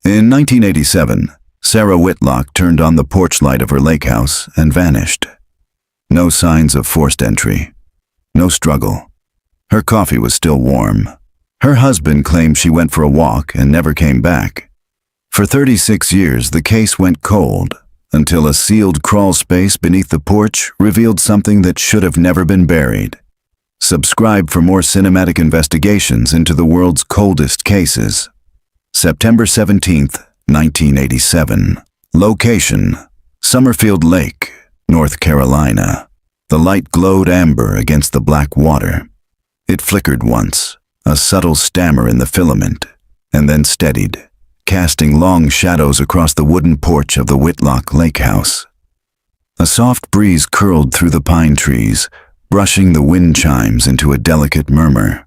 In 1987, Sarah Whitlock turned on the porch light of her lake house and vanished. No signs of forced entry. No struggle. Her coffee was still warm. Her husband claimed she went for a walk and never came back. For 36 years, the case went cold, until a sealed crawl space beneath the porch revealed something that should have never been buried. Subscribe for more cinematic investigations into the world's coldest cases. September 17th, 1987. Location: Summerfield Lake, North Carolina. The light glowed amber against the black water. It flickered once, a subtle stammer in the filament, and then steadied, casting long shadows across the wooden porch of the Whitlock Lake House. A soft breeze curled through the pine trees, brushing the wind chimes into a delicate murmur.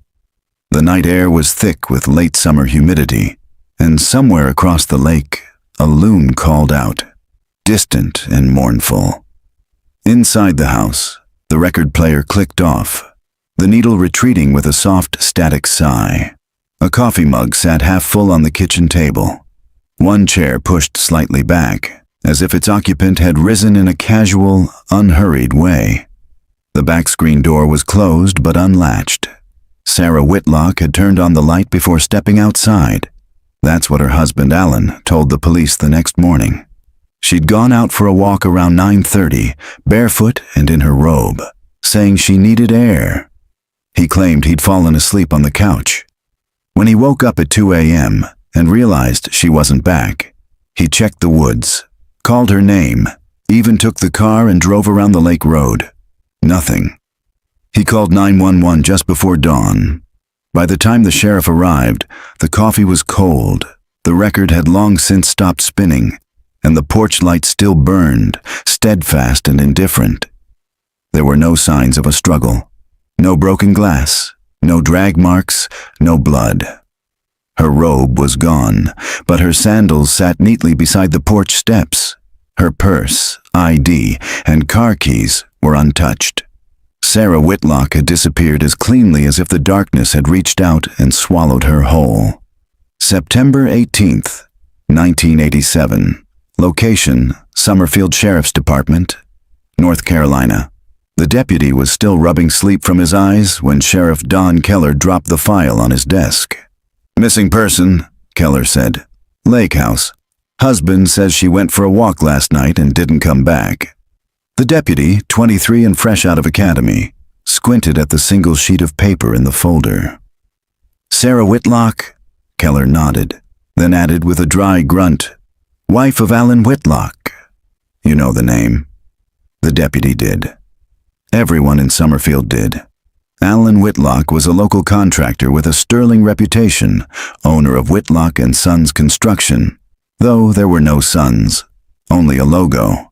The night air was thick with late summer humidity, and somewhere across the lake, a loon called out, distant and mournful. Inside the house, the record player clicked off, the needle retreating with a soft, static sigh. A coffee mug sat half full on the kitchen table. One chair pushed slightly back, as if its occupant had risen in a casual, unhurried way. The back screen door was closed but unlatched. Sarah Whitlock had turned on the light before stepping outside. That's what her husband Alan told the police the next morning. She'd gone out for a walk around 9:30, barefoot and in her robe, saying she needed air. He claimed he'd fallen asleep on the couch. When he woke up at 2 a.m. and realized she wasn't back, he checked the woods, called her name, even took the car and drove around the lake road. Nothing. He called 911 just before dawn. By the time the sheriff arrived, the coffee was cold, the record had long since stopped spinning, and the porch light still burned, steadfast and indifferent. There were no signs of a struggle. No broken glass, no drag marks, no blood. Her robe was gone, but her sandals sat neatly beside the porch steps. Her purse, ID, and car keys were untouched. Sarah Whitlock had disappeared as cleanly as if the darkness had reached out and swallowed her whole. September 18th, 1987. Location: Summerfield Sheriff's Department, North Carolina. The deputy was still rubbing sleep from his eyes when Sheriff Don Keller dropped the file on his desk. "Missing person," Keller said. "Lake House. Husband says she went for a walk last night and didn't come back." The deputy, 23 and fresh out of academy, squinted at the single sheet of paper in the folder. "Sarah Whitlock?" Keller nodded, then added with a dry grunt, "Wife of Alan Whitlock. You know the name." The deputy did. Everyone in Summerfield did. Alan Whitlock was a local contractor with a sterling reputation, owner of Whitlock and Sons Construction, though there were no sons, only a logo.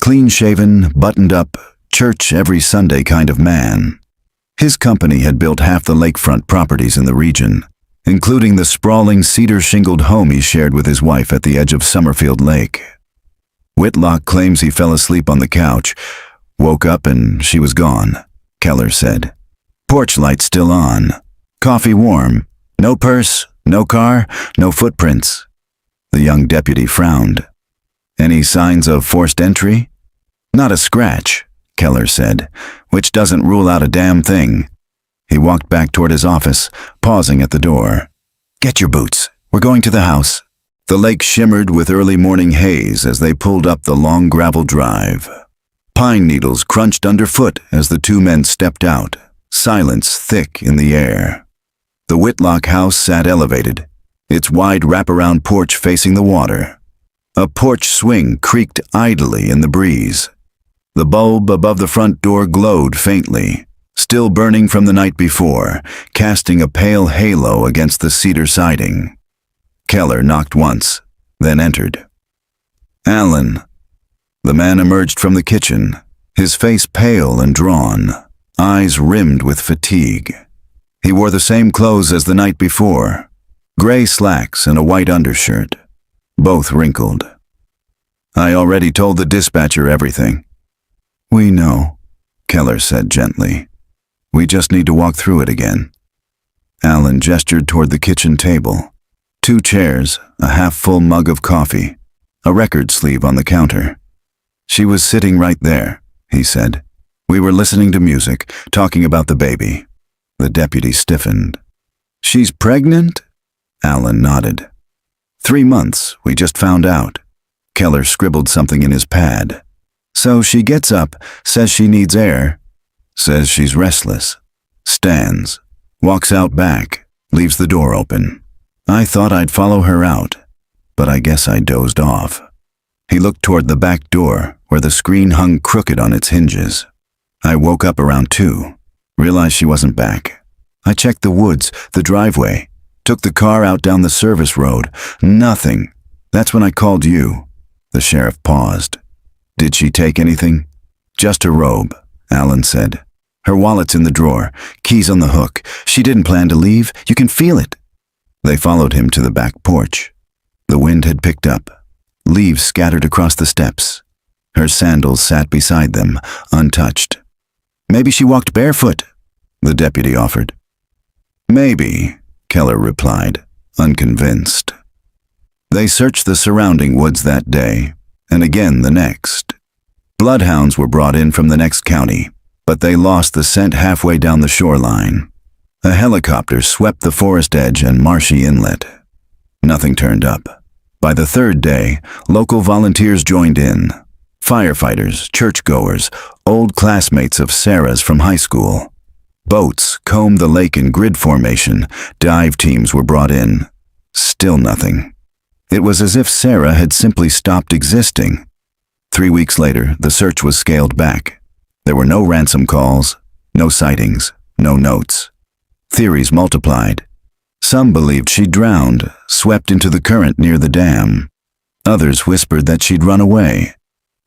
Clean-shaven, buttoned-up, church every Sunday kind of man. His company had built half the lakefront properties in the region, including the sprawling cedar-shingled home he shared with his wife at the edge of Summerfield Lake. Whitlock claims he fell asleep on the couch, woke up and she was gone, Keller said. Porch light still on, coffee warm, no purse, no car, no footprints. The young deputy frowned. "Any signs of forced entry?" "Not a scratch," Keller said, "which doesn't rule out a damn thing." He walked back toward his office, pausing at the door. "Get your boots. We're going to the house." The lake shimmered with early morning haze as they pulled up the long gravel drive. Pine needles crunched underfoot as the two men stepped out, silence thick in the air. The Whitlock house sat elevated, its wide wraparound porch facing the water. A porch swing creaked idly in the breeze. The bulb above the front door glowed faintly, still burning from the night before, casting a pale halo against the cedar siding. Keller knocked once, then entered. "Alan." The man emerged from the kitchen, his face pale and drawn, eyes rimmed with fatigue. He wore the same clothes as the night before, gray slacks and a white undershirt, both wrinkled. "I already told the dispatcher everything." "We know," Keller said gently. "We just need to walk through it again." Alan gestured toward the kitchen table. 2 chairs, a half-full mug of coffee, a record sleeve on the counter. "She was sitting right there," he said. "We were listening to music, talking about the baby." The deputy stiffened. "She's pregnant?" Alan nodded. 3 months, we just found out." Keller scribbled something in his pad. "So she gets up, says she needs air, says she's restless, stands, walks out back, leaves the door open. I thought I'd follow her out, but I guess I dozed off." He looked toward the back door, where the screen hung crooked on its hinges. "I woke up around 2, realized she wasn't back. I checked the woods, the driveway, took the car out down the service road. Nothing. That's when I called you." The sheriff paused. "Did she take anything?" "Just her robe," Alan said. "Her wallet's in the drawer, keys on the hook. She didn't plan to leave. You can feel it." They followed him to the back porch. The wind had picked up. Leaves scattered across the steps. Her sandals sat beside them, untouched. "Maybe she walked barefoot," the deputy offered. "Maybe," Keller replied, unconvinced. They searched the surrounding woods that day, and again the next. Bloodhounds were brought in from the next county, but they lost the scent halfway down the shoreline. A helicopter swept the forest edge and marshy inlet. Nothing turned up. By the 3rd day, local volunteers joined in. Firefighters, churchgoers, old classmates of Sarah's from high school. Boats combed the lake in grid formation. Dive teams were brought in. Still nothing. It was as if Sarah had simply stopped existing. 3 weeks later, the search was scaled back. There were no ransom calls, no sightings, no notes. Theories multiplied. Some believed she drowned, swept into the current near the dam. Others whispered that she'd run away.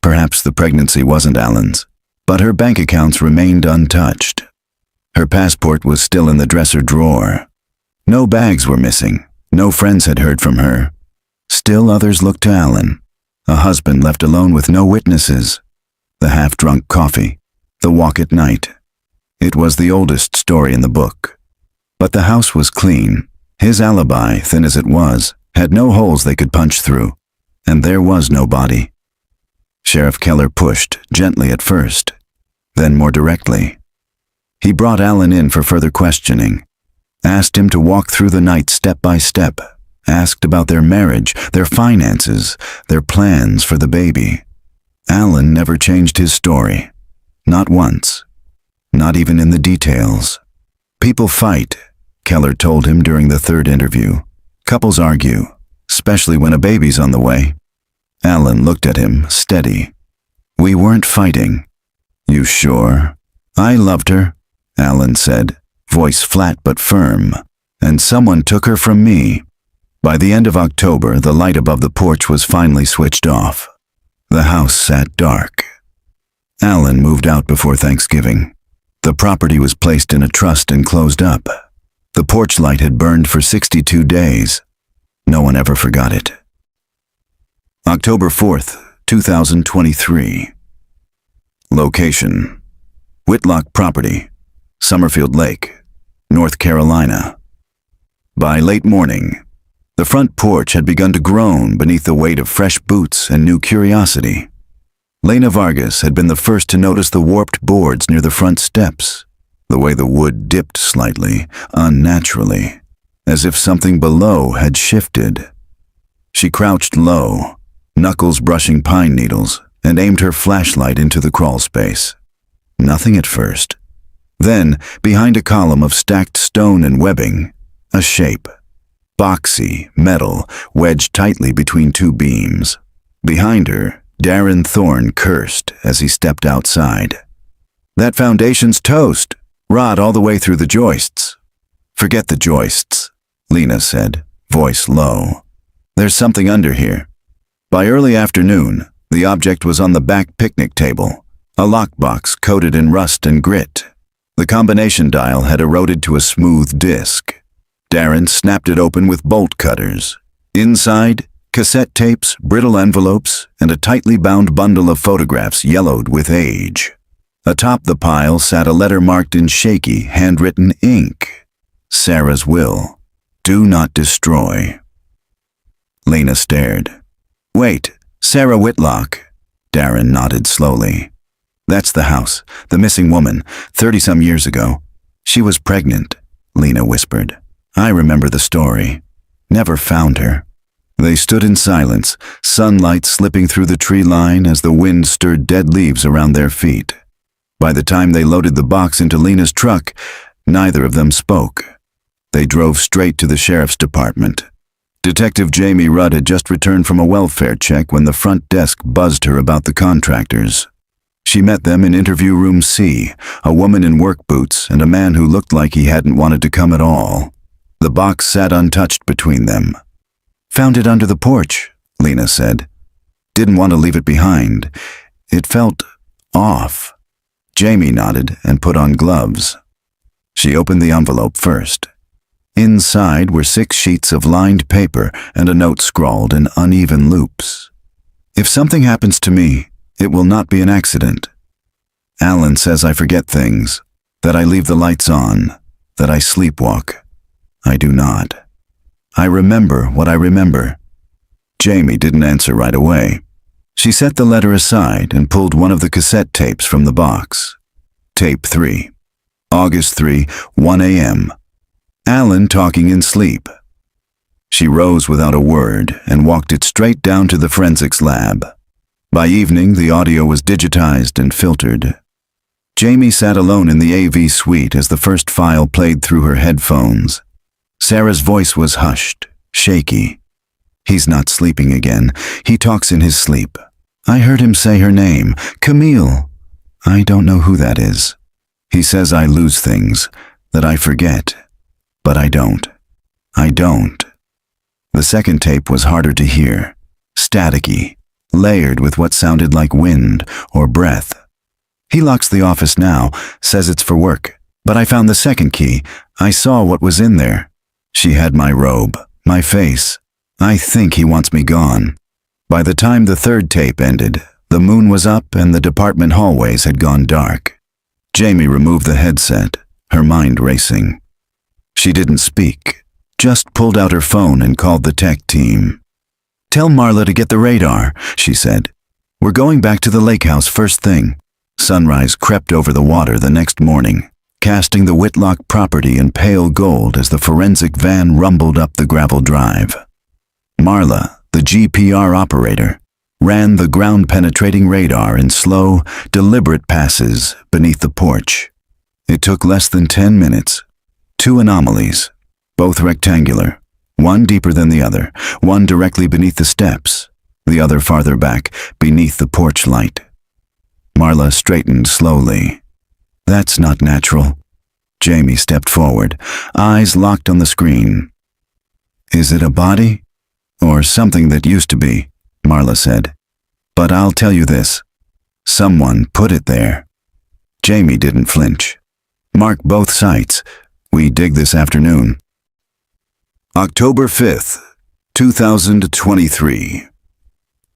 Perhaps the pregnancy wasn't Alan's, but her bank accounts remained untouched. Her passport was still in the dresser drawer. No bags were missing. No friends had heard from her. Still others looked to Alan. A husband left alone with no witnesses. The half-drunk coffee. The walk at night. It was the oldest story in the book. But the house was clean. His alibi, thin as it was, had no holes they could punch through. And there was no body. Sheriff Keller pushed, gently at first, then more directly. He brought Alan in for further questioning. Asked him to walk through the night step by step. Asked about their marriage, their finances, their plans for the baby. Alan never changed his story. Not once. Not even in the details. "People fight," Keller told him during the 3rd interview. "Couples argue, especially when a baby's on the way." Alan looked at him, steady. "We weren't fighting." "You sure?" "I loved her," Alan said, voice flat but firm. "And someone took her from me." By the end of October, the light above the porch was finally switched off. The house sat dark. Alan moved out before Thanksgiving. The property was placed in a trust and closed up. The porch light had burned for 62 days. No one ever forgot it. October 4th, 2023. Location: Whitlock Property, Summerfield Lake, North Carolina. By late morning, the front porch had begun to groan beneath the weight of fresh boots and new curiosity. Lena Vargas had been the first to notice the warped boards near the front steps, the way the wood dipped slightly, unnaturally, as if something below had shifted. She crouched low, knuckles brushing pine needles, and aimed her flashlight into the crawl space. Nothing at first. Then, behind a column of stacked stone and webbing, a shape. Boxy, metal, wedged tightly between 2 beams. Behind her, Darren Thorne cursed as he stepped outside. "That foundation's toast. Rot all the way through the joists." "Forget the joists," Lena said, voice low. "There's something under here." By early afternoon, the object was on the back picnic table, a lockbox coated in rust and grit. The combination dial had eroded to a smooth disc. Darren snapped it open with bolt cutters. Inside, cassette tapes, brittle envelopes, and a tightly bound bundle of photographs yellowed with age. Atop the pile sat a letter marked in shaky, handwritten ink. Sarah's will. "Do not destroy." Lena stared. Wait, Sarah Whitlock. Darren nodded slowly. That's the house, the missing woman, 30-some years ago. She was pregnant, Lena whispered. I remember the story. Never found her. They stood in silence, sunlight slipping through the tree line as the wind stirred dead leaves around their feet. By the time they loaded the box into Lena's truck, neither of them spoke. They drove straight to the sheriff's department. Detective Jamie Rudd had just returned from a welfare check when the front desk buzzed her about the contractors. She met them in interview room C, a woman in work boots and a man who looked like he hadn't wanted to come at all. The box sat untouched between them. Found it under the porch, Lena said. Didn't want to leave it behind. It felt off. Jamie nodded and put on gloves. She opened the envelope first. Inside were 6 sheets of lined paper and a note scrawled in uneven loops. If something happens to me, it will not be an accident. Alan says I forget things, that I leave the lights on, that I sleepwalk. I do not. I remember what I remember. Jamie didn't answer right away. She set the letter aside and pulled one of the cassette tapes from the box. Tape 3. August 3, 1 a.m. Alan talking in sleep. She rose without a word and walked it straight down to the forensics lab. By evening, the audio was digitized and filtered. Jamie sat alone in the AV suite as the first file played through her headphones. Sarah's voice was hushed, shaky. He's not sleeping again. He talks in his sleep. I heard him say her name, Camille. I don't know who that is. He says I lose things, that I forget. But I don't. I don't. The second tape was harder to hear, staticky, layered with what sounded like wind or breath. He locks the office now, says it's for work. But I found the second key. I saw what was in there. She had my robe, my face. I think he wants me gone. By the time the third tape ended, the moon was up and the department hallways had gone dark. Jamie removed the headset, her mind racing. She didn't speak, just pulled out her phone and called the tech team. Tell Marla to get the radar, she said. We're going back to the lake house first thing. Sunrise crept over the water the next morning, casting the Whitlock property in pale gold as the forensic van rumbled up the gravel drive. Marla, the GPR operator, ran the ground-penetrating radar in slow, deliberate passes beneath the porch. It took less than 10 minutes. 2 anomalies, both rectangular, one deeper than the other, one directly beneath the steps, the other farther back, beneath the porch light. Marla straightened slowly. That's not natural. Jamie stepped forward, eyes locked on the screen. Is it a body? Or something that used to be, Marla said. But I'll tell you this. Someone put it there. Jamie didn't flinch. Mark both sites. We dig this afternoon. October 5th, 2023.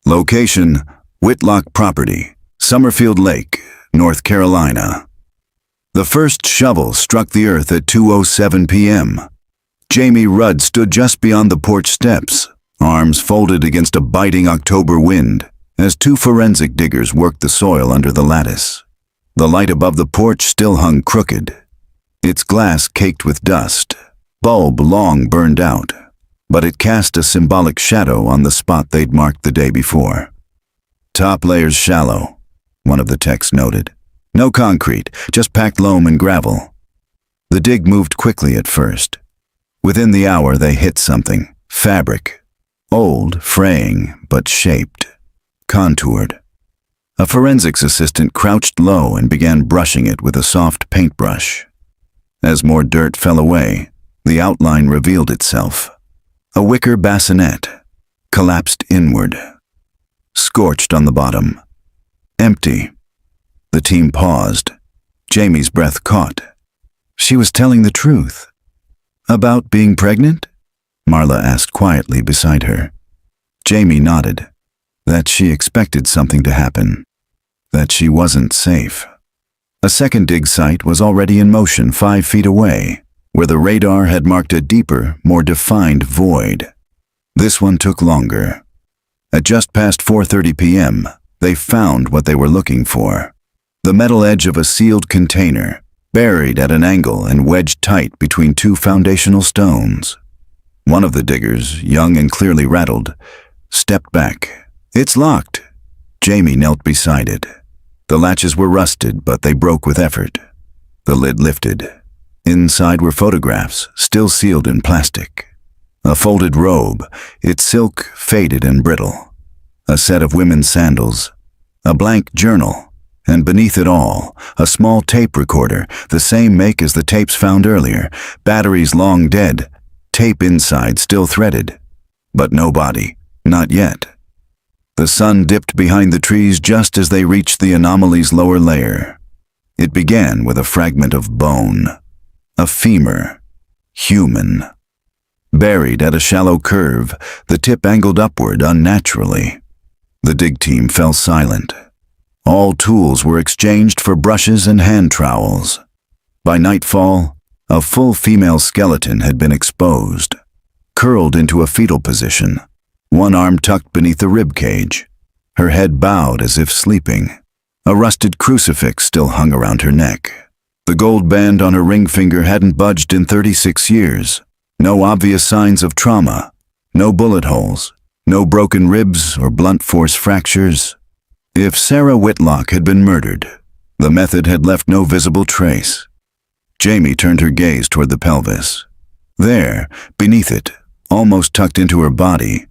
Location, Whitlock Property, Summerfield Lake, North Carolina. The first shovel struck the earth at 2:07 p.m. Jamie Rudd stood just beyond the porch steps, arms folded against a biting October wind, as 2 forensic diggers worked the soil under the lattice. The light above the porch still hung crooked, its glass caked with dust, bulb long burned out, but it cast a symbolic shadow on the spot they'd marked the day before. Top layers shallow, one of the techs noted. No concrete, just packed loam and gravel. The dig moved quickly at first. Within the hour they hit something, fabric, old, fraying, but shaped, contoured. A forensics assistant crouched low and began brushing it with a soft paintbrush. As more dirt fell away, the outline revealed itself. A wicker bassinet, collapsed inward, scorched on the bottom. Empty. The team paused. Jamie's breath caught. She was telling the truth. About being pregnant? Marla asked quietly beside her. Jamie nodded. That she expected something to happen. That she wasn't safe. A second dig site was already in motion 5 feet away, where the radar had marked a deeper, more defined void. This one took longer. At just past 4:30 p.m., they found what they were looking for. The metal edge of a sealed container, buried at an angle and wedged tight between two foundational stones. One of the diggers, young and clearly rattled, stepped back. "It's locked." Jamie knelt beside it. The latches were rusted, but they broke with effort. The lid lifted. Inside were photographs, still sealed in plastic. A folded robe, its silk faded and brittle. A set of women's sandals. A blank journal. And beneath it all, a small tape recorder, the same make as the tapes found earlier. Batteries long dead. Tape inside still threaded. But no body. Not yet. The sun dipped behind the trees just as they reached the anomaly's lower layer. It began with a fragment of bone. A femur. Human. Buried at a shallow curve, the tip angled upward unnaturally. The dig team fell silent. All tools were exchanged for brushes and hand trowels. By nightfall, a full female skeleton had been exposed, curled into a fetal position, one arm tucked beneath the rib cage, her head bowed as if sleeping. A rusted crucifix still hung around her neck. The gold band on her ring finger hadn't budged in 36 years. No obvious signs of trauma, no bullet holes, no broken ribs or blunt force fractures. If Sarah Whitlock had been murdered, the method had left no visible trace. Jamie turned her gaze toward the pelvis. There, beneath it, almost tucked into her body,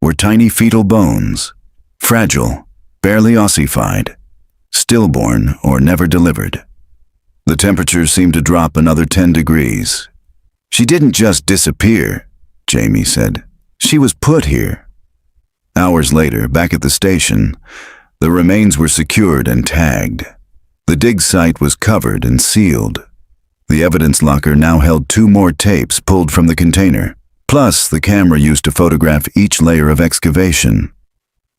were tiny fetal bones, fragile, barely ossified, stillborn or never delivered. The temperature seemed to drop another 10 degrees. "She didn't just disappear," Jamie said. "She was put here." Hours later, back at the station, the remains were secured and tagged. The dig site was covered and sealed. The evidence locker now held 2 more tapes pulled from the container, plus the camera used to photograph each layer of excavation.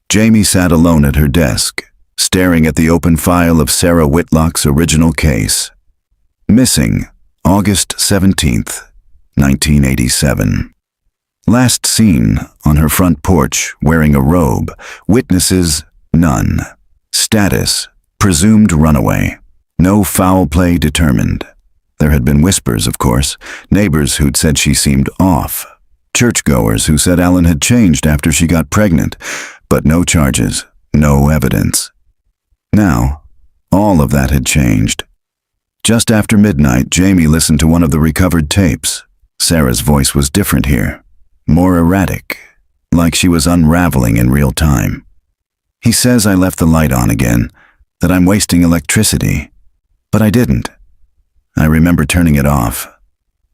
Jamie sat alone at her desk, staring at the open file of Sarah Whitlock's original case. Missing, August 17th, 1987. Last seen on her front porch wearing a robe. Witnesses, none. Status, presumed runaway. No foul play determined. There had been whispers, of course, neighbors who'd said she seemed off. Churchgoers who said Ellen had changed after she got pregnant, but no charges, no evidence. Now, all of that had changed. Just after midnight, Jamie listened to one of the recovered tapes. Sarah's voice was different here, more erratic, like she was unraveling in real time. "He says I left the light on again, that I'm wasting electricity, but I didn't. I remember turning it off.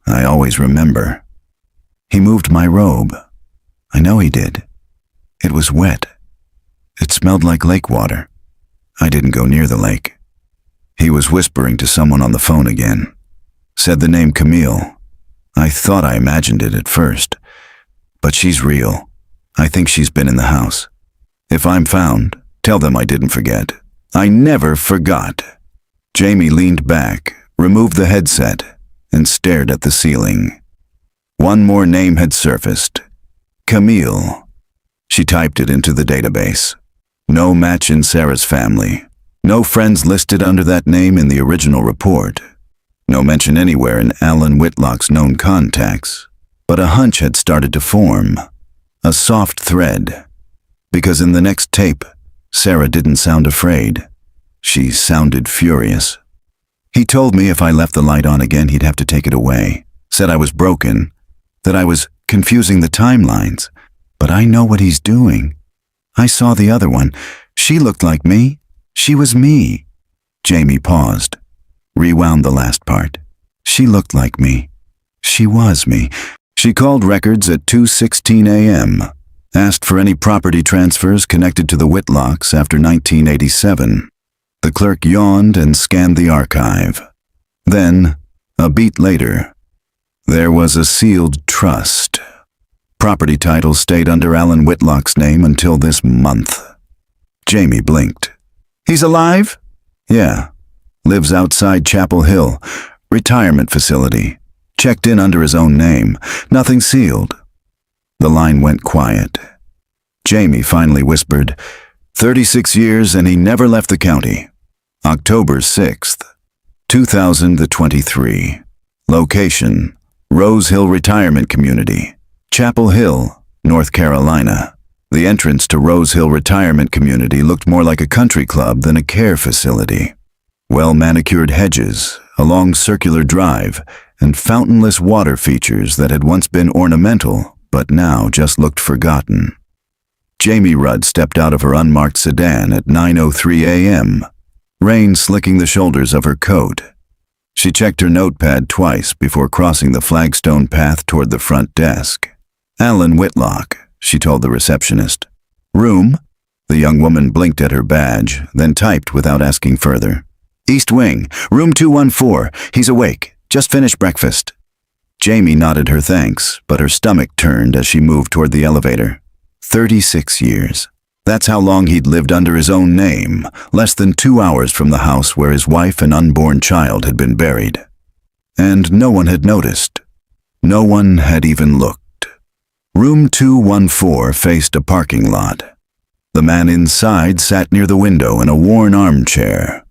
I always remember. He moved my robe. I know he did. It was wet. It smelled like lake water. I didn't go near the lake." He was whispering to someone on the phone again. Said the name Camille. I thought I imagined it at first. But she's real. I think she's been in the house. If I'm found, tell them I didn't forget. I never forgot. Jamie leaned back, removed the headset, and stared at the ceiling. One more name had surfaced. Camille. She typed it into the database. No match in Sarah's family. No friends listed under that name in the original report. No mention anywhere in Alan Whitlock's known contacts. But a hunch had started to form. A soft thread. Because in the next tape, Sarah didn't sound afraid. She sounded furious. He told me if I left the light on again, he'd have to take it away. Said I was broken. That I was confusing the timelines. But I know what he's doing. I saw the other one. She looked like me. She was me. Jamie paused. Rewound the last part. She looked like me. She was me. She called records at 2:16 a.m., asked for any property transfers connected to the Whitlocks after 1987. The clerk yawned and scanned the archive. Then, a beat later, there was a sealed trust. Property title stayed under Alan Whitlock's name until this month. Jamie blinked. He's alive? Yeah. Lives outside Chapel Hill. Retirement facility. Checked in under his own name. Nothing sealed. The line went quiet. Jamie finally whispered, 36 years and he never left the county. October 6th, 2023. Location, Rose Hill Retirement Community, Chapel Hill, North Carolina. The entrance to Rose Hill Retirement Community looked more like a country club than a care facility. Well-manicured hedges, a long circular drive, and fountainless water features that had once been ornamental but now just looked forgotten. Jamie Rudd stepped out of her unmarked sedan at 9:03 a.m., rain slicking the shoulders of her coat. She checked her notepad twice before crossing the flagstone path toward the front desk. Alan Whitlock, she told the receptionist. Room? The young woman blinked at her badge, then typed without asking further. East Wing, room 214. He's awake. Just finished breakfast. Jamie nodded her thanks, but her stomach turned as she moved toward the elevator. 36 years. That's how long he'd lived under his own name, less than 2 hours from the house where his wife and unborn child had been buried. And no one had noticed. No one had even looked. Room 214 faced a parking lot. The man inside sat near the window in a worn armchair,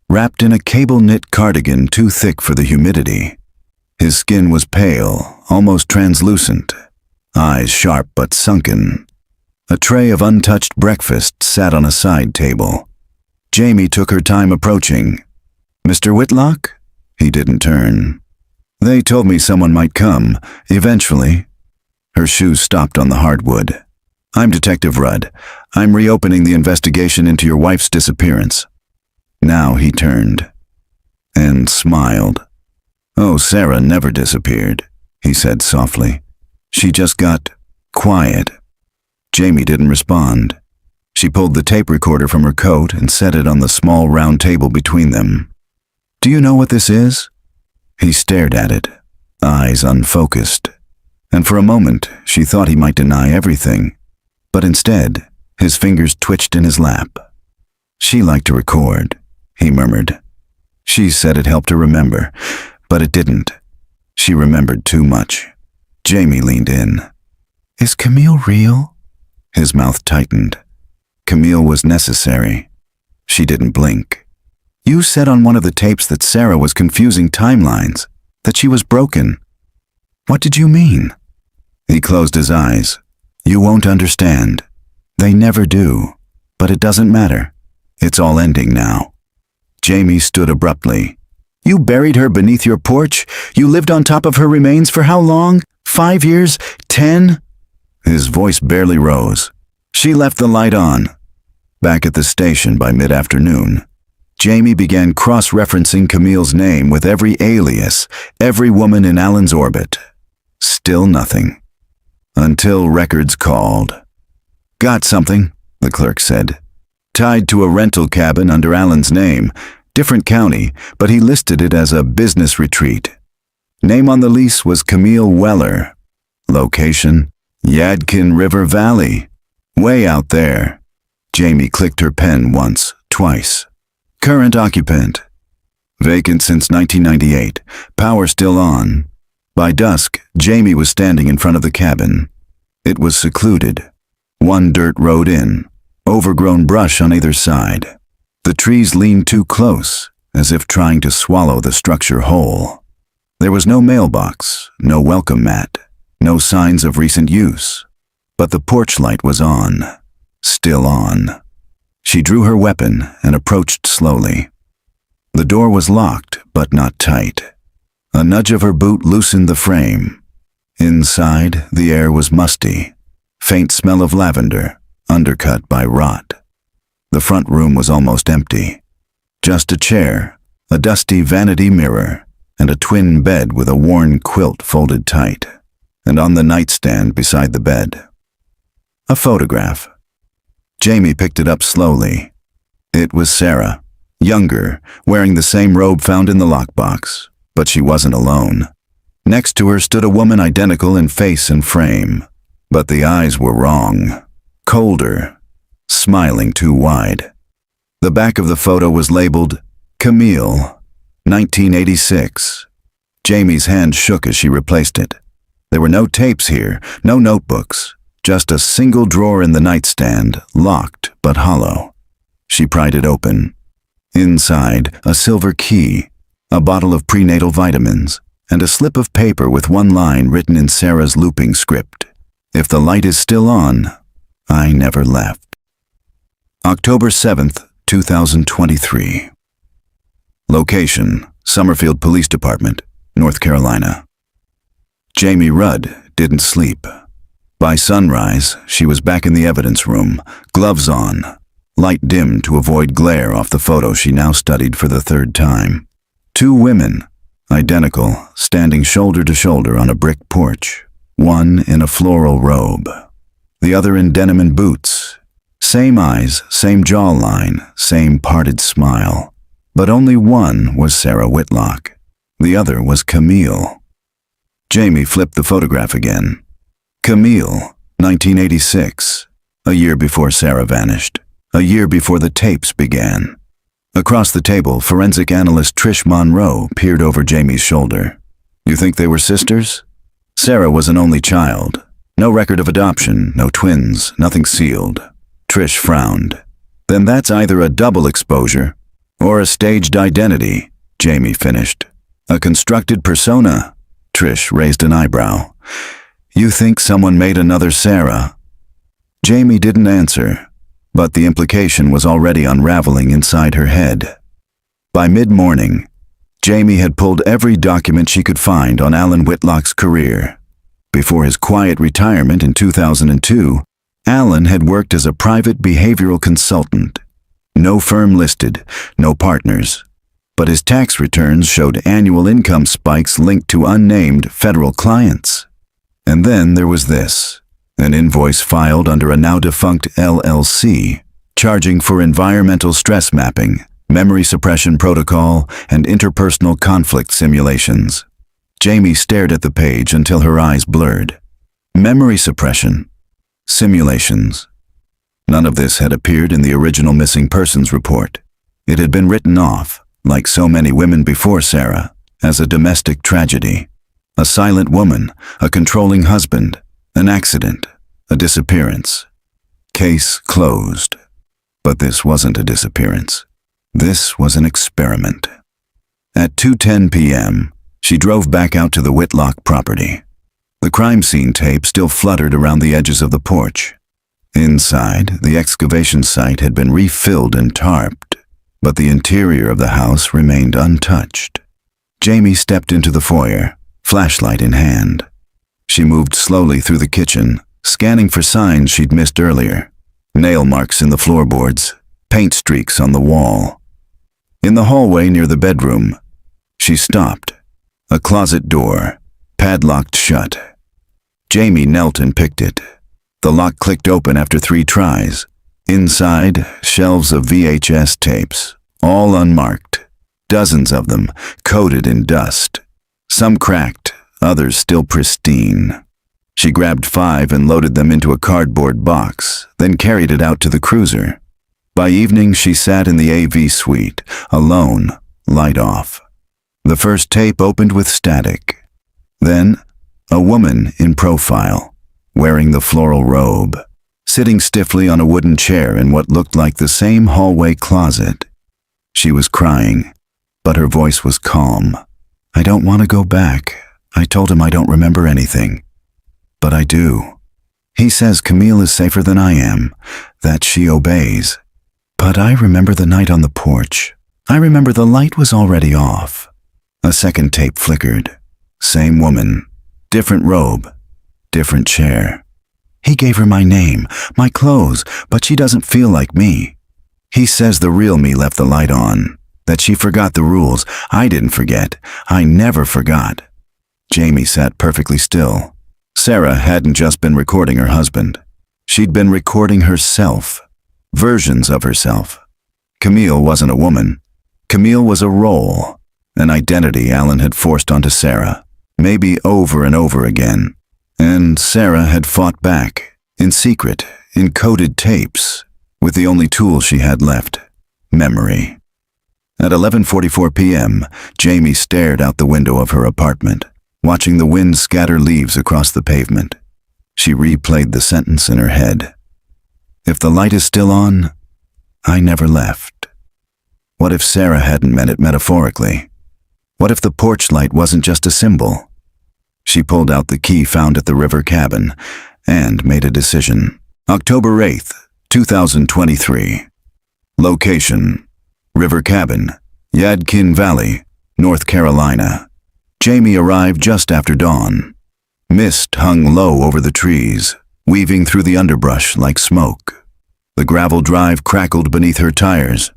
wrapped in a cable-knit cardigan too thick for the humidity. His skin was pale, almost translucent, eyes sharp but sunken. A tray of untouched breakfast sat on a side table. Jamie took her time approaching. Mr. Whitlock? He didn't turn. They told me someone might come, eventually. Her shoes stopped on the hardwood. I'm Detective Rudd. I'm reopening the investigation into your wife's disappearance. Now he turned and smiled. Oh, Sarah never disappeared, he said softly. She just got quiet. Jamie didn't respond. She pulled the tape recorder from her coat and set it on the small round table between them. Do you know what this is? He stared at it, eyes unfocused. And for a moment, she thought he might deny everything. But instead, his fingers twitched in his lap. She liked to record, he murmured. She said it helped her remember, but it didn't. She remembered too much. Jamie leaned in. Is Camille real? His mouth tightened. Camille was necessary. She didn't blink. You said on one of the tapes that Sarah was confusing timelines, that she was broken. What did you mean? He closed his eyes. You won't understand. They never do. But it doesn't matter. It's all ending now. Jamie stood abruptly. You buried her beneath your porch? You lived on top of her remains for how long? 5 years? 10? His voice barely rose. She left the light on. Back at the station by mid-afternoon, Jamie began cross-referencing Camille's name with every alias, every woman in Alan's orbit. Still nothing. Until records called. Got something, the clerk said. Tied to a rental cabin under Alan's name. Different county, but he listed it as a business retreat. Name on the lease was Camille Weller. Location, Yadkin River Valley. Way out there. Jamie clicked her pen once, twice. Current occupant. Vacant since 1998. Power still on. By dusk, Jamie was standing in front of the cabin. It was secluded. One dirt road in. Overgrown brush on either side. The trees leaned too close, as if trying to swallow the structure whole. There was no mailbox, no welcome mat, no signs of recent use. But the porch light was on. Still on. She drew her weapon and approached slowly. The door was locked, but not tight. A nudge of her boot loosened the frame. Inside, the air was musty. Faint smell of lavender, undercut by rot. The front room was almost empty. Just a chair, a dusty vanity mirror, and a twin bed with a worn quilt folded tight. And on the nightstand beside the bed, a photograph. Jamie picked it up slowly. It was Sarah, younger, wearing the same robe found in the lockbox, but she wasn't alone. Next to her stood a woman identical in face and frame, but the eyes were wrong, colder, smiling too wide. The back of the photo was labeled Camille, 1986. Jamie's hand shook as she replaced it. There were no tapes here, no notebooks, just a single drawer in the nightstand, locked but hollow. She pried it open. Inside, a silver key, a bottle of prenatal vitamins, and a slip of paper with one line written in Sarah's looping script. If the light is still on, I never left. October 7th, 2023. Location, Summerfield Police Department, North Carolina. Jamie Rudd didn't sleep. By sunrise, she was back in the evidence room, gloves on, light dimmed to avoid glare off the photo she now studied for the third time. Two women, identical, standing shoulder to shoulder on a brick porch, one in a floral robe, the other in denim and boots. Same eyes, same jawline, same parted smile. But only one was Sarah Whitlock. The other was Camille. Jamie flipped the photograph again. Camille, 1986, a year before Sarah vanished, a year before the tapes began. Across the table, forensic analyst Trish Monroe peered over Jamie's shoulder. You think they were sisters? Sarah was an only child. No record of adoption, no twins, nothing sealed. Trish frowned. Then that's either a double exposure or a staged identity, Jamie finished. A constructed persona. Trish raised an eyebrow. You think someone made another Sarah? Jamie didn't answer, but the implication was already unraveling inside her head. By mid-morning, Jamie had pulled every document she could find on Alan Whitlock's career. Before his quiet retirement in 2002, Alan had worked as a private behavioral consultant. No firm listed, no partners. But his tax returns showed annual income spikes linked to unnamed federal clients. And then there was this, an invoice filed under a now-defunct LLC, charging for environmental stress mapping, memory suppression protocol, and interpersonal conflict simulations. Jamie stared at the page until her eyes blurred. Memory suppression. Simulations. None of this had appeared in the original missing persons report. It had been written off, like so many women before Sarah, as a domestic tragedy. A silent woman, a controlling husband, an accident, a disappearance. Case closed. But this wasn't a disappearance. This was an experiment. At 2:10 p.m., she drove back out to the Whitlock property. The crime scene tape still fluttered around the edges of the porch. Inside, the excavation site had been refilled and tarped, but the interior of the house remained untouched. Jamie stepped into the foyer, flashlight in hand. She moved slowly through the kitchen, scanning for signs she'd missed earlier. Nail marks in the floorboards, paint streaks on the wall. In the hallway near the bedroom, she stopped. A closet door, padlocked shut. Jamie knelt and picked it. The lock clicked open after 3 tries. Inside, shelves of VHS tapes, all unmarked. Dozens of them, coated in dust. Some cracked, others still pristine. She grabbed 5 and loaded them into a cardboard box, then carried it out to the cruiser. By evening, she sat in the AV suite, alone, light off. The first tape opened with static. Then, a woman in profile, wearing the floral robe, sitting stiffly on a wooden chair in what looked like the same hallway closet. She was crying, but her voice was calm. I don't want to go back. I told him I don't remember anything. But I do. He says Camille is safer than I am, that she obeys. But I remember the night on the porch. I remember the light was already off. A second tape flickered. Same woman, different robe, different chair. He gave her my name, my clothes, but she doesn't feel like me. He says the real me left the light on, that she forgot the rules. I didn't forget. I never forgot. Jamie sat perfectly still. Sarah hadn't just been recording her husband. She'd been recording herself, versions of herself. Camille wasn't a woman. Camille was a role, an identity Alan had forced onto Sarah, maybe over and over again. And Sarah had fought back, in secret, in coded tapes, with the only tool she had left, memory. At 11:44 p.m., Jamie stared out the window of her apartment. watching the wind scatter leaves across the pavement. She replayed the sentence in her head. If the light is still on, I never left. What if Sarah hadn't meant it metaphorically? What if the porch light wasn't just a symbol? She pulled out the key found at the river cabin and made a decision. October 8th, 2023. Location: River Cabin, Yadkin Valley, North Carolina. Jamie arrived just after dawn. Mist hung low over the trees, weaving through the underbrush like smoke. The gravel drive crackled beneath her tires.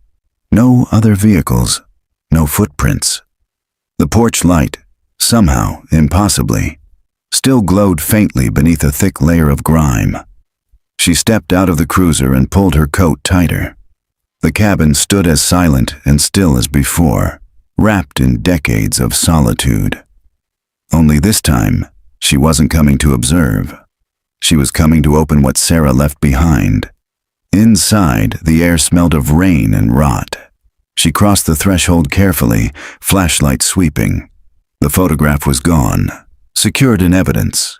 No other vehicles, no footprints. The porch light, somehow, impossibly, still glowed faintly beneath a thick layer of grime. She stepped out of the cruiser and pulled her coat tighter. The cabin stood as silent and still as before, wrapped in decades of solitude. Only this time, she wasn't coming to observe. She was coming to open what Sarah left behind. Inside, the air smelled of rain and rot. She crossed the threshold carefully, flashlight sweeping. The photograph was gone, secured in evidence.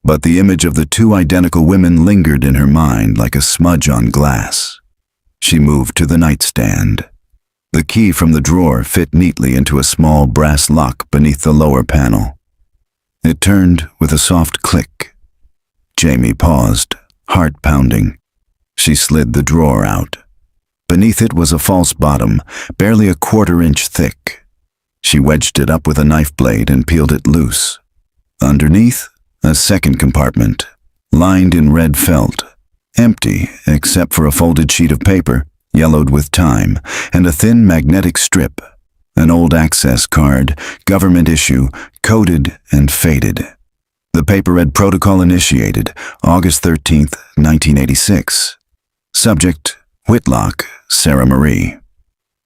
But the image of the two identical women lingered in her mind like a smudge on glass. She moved to the nightstand. The key from the drawer fit neatly into a small brass lock beneath the lower panel. It turned with a soft click. Jamie paused, heart pounding. She slid the drawer out. Beneath it was a false bottom, barely a quarter-inch thick. She wedged it up with a knife blade and peeled it loose. Underneath, a second compartment, lined in red felt, empty except for a folded sheet of paper, yellowed with time, and a thin magnetic strip, an old access card, government issue, coded and faded. The paper read Protocol initiated, August 13th, 1986. Subject: Whitlock, Sarah Marie.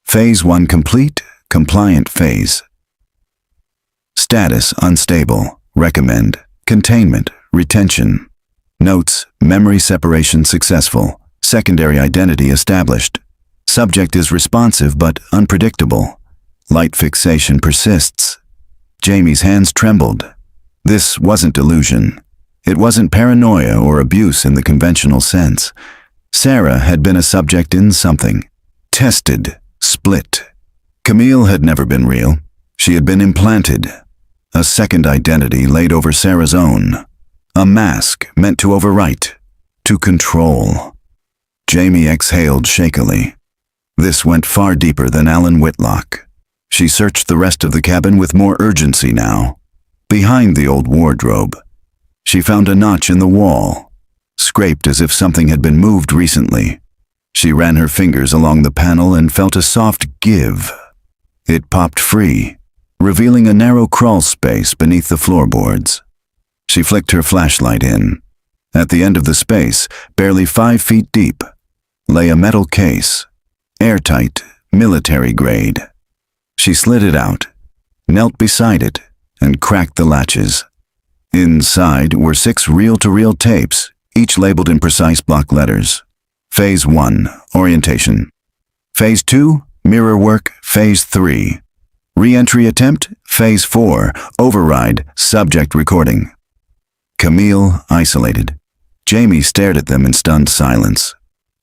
Phase 1 complete, compliant phase. Status: unstable, recommend, containment, retention. Notes: memory separation successful, secondary identity established. Subject is responsive but unpredictable. Light fixation persists. Jamie's hands trembled. This wasn't delusion. It wasn't paranoia or abuse in the conventional sense. Sarah had been a subject in something. Tested, split. Camille had never been real. She had been implanted. A second identity laid over Sarah's own. A mask meant to overwrite, to control. Jamie exhaled shakily. This went far deeper than Alan Whitlock. She searched the rest of the cabin with more urgency now. Behind the old wardrobe, she found a notch in the wall, scraped as if something had been moved recently. She ran her fingers along the panel and felt a soft give. It popped free, revealing a narrow crawl space beneath the floorboards. She flicked her flashlight in. At the end of the space, barely 5 feet deep, lay a metal case, airtight, military grade. She slid it out, knelt beside it, and cracked the latches. Inside were 6 reel-to-reel tapes, each labeled in precise block letters. Phase 1, orientation. Phase 2, mirror work. Phase 3, re-entry attempt. Phase 4, override, subject recording. Camille isolated. Jamie stared at them in stunned silence.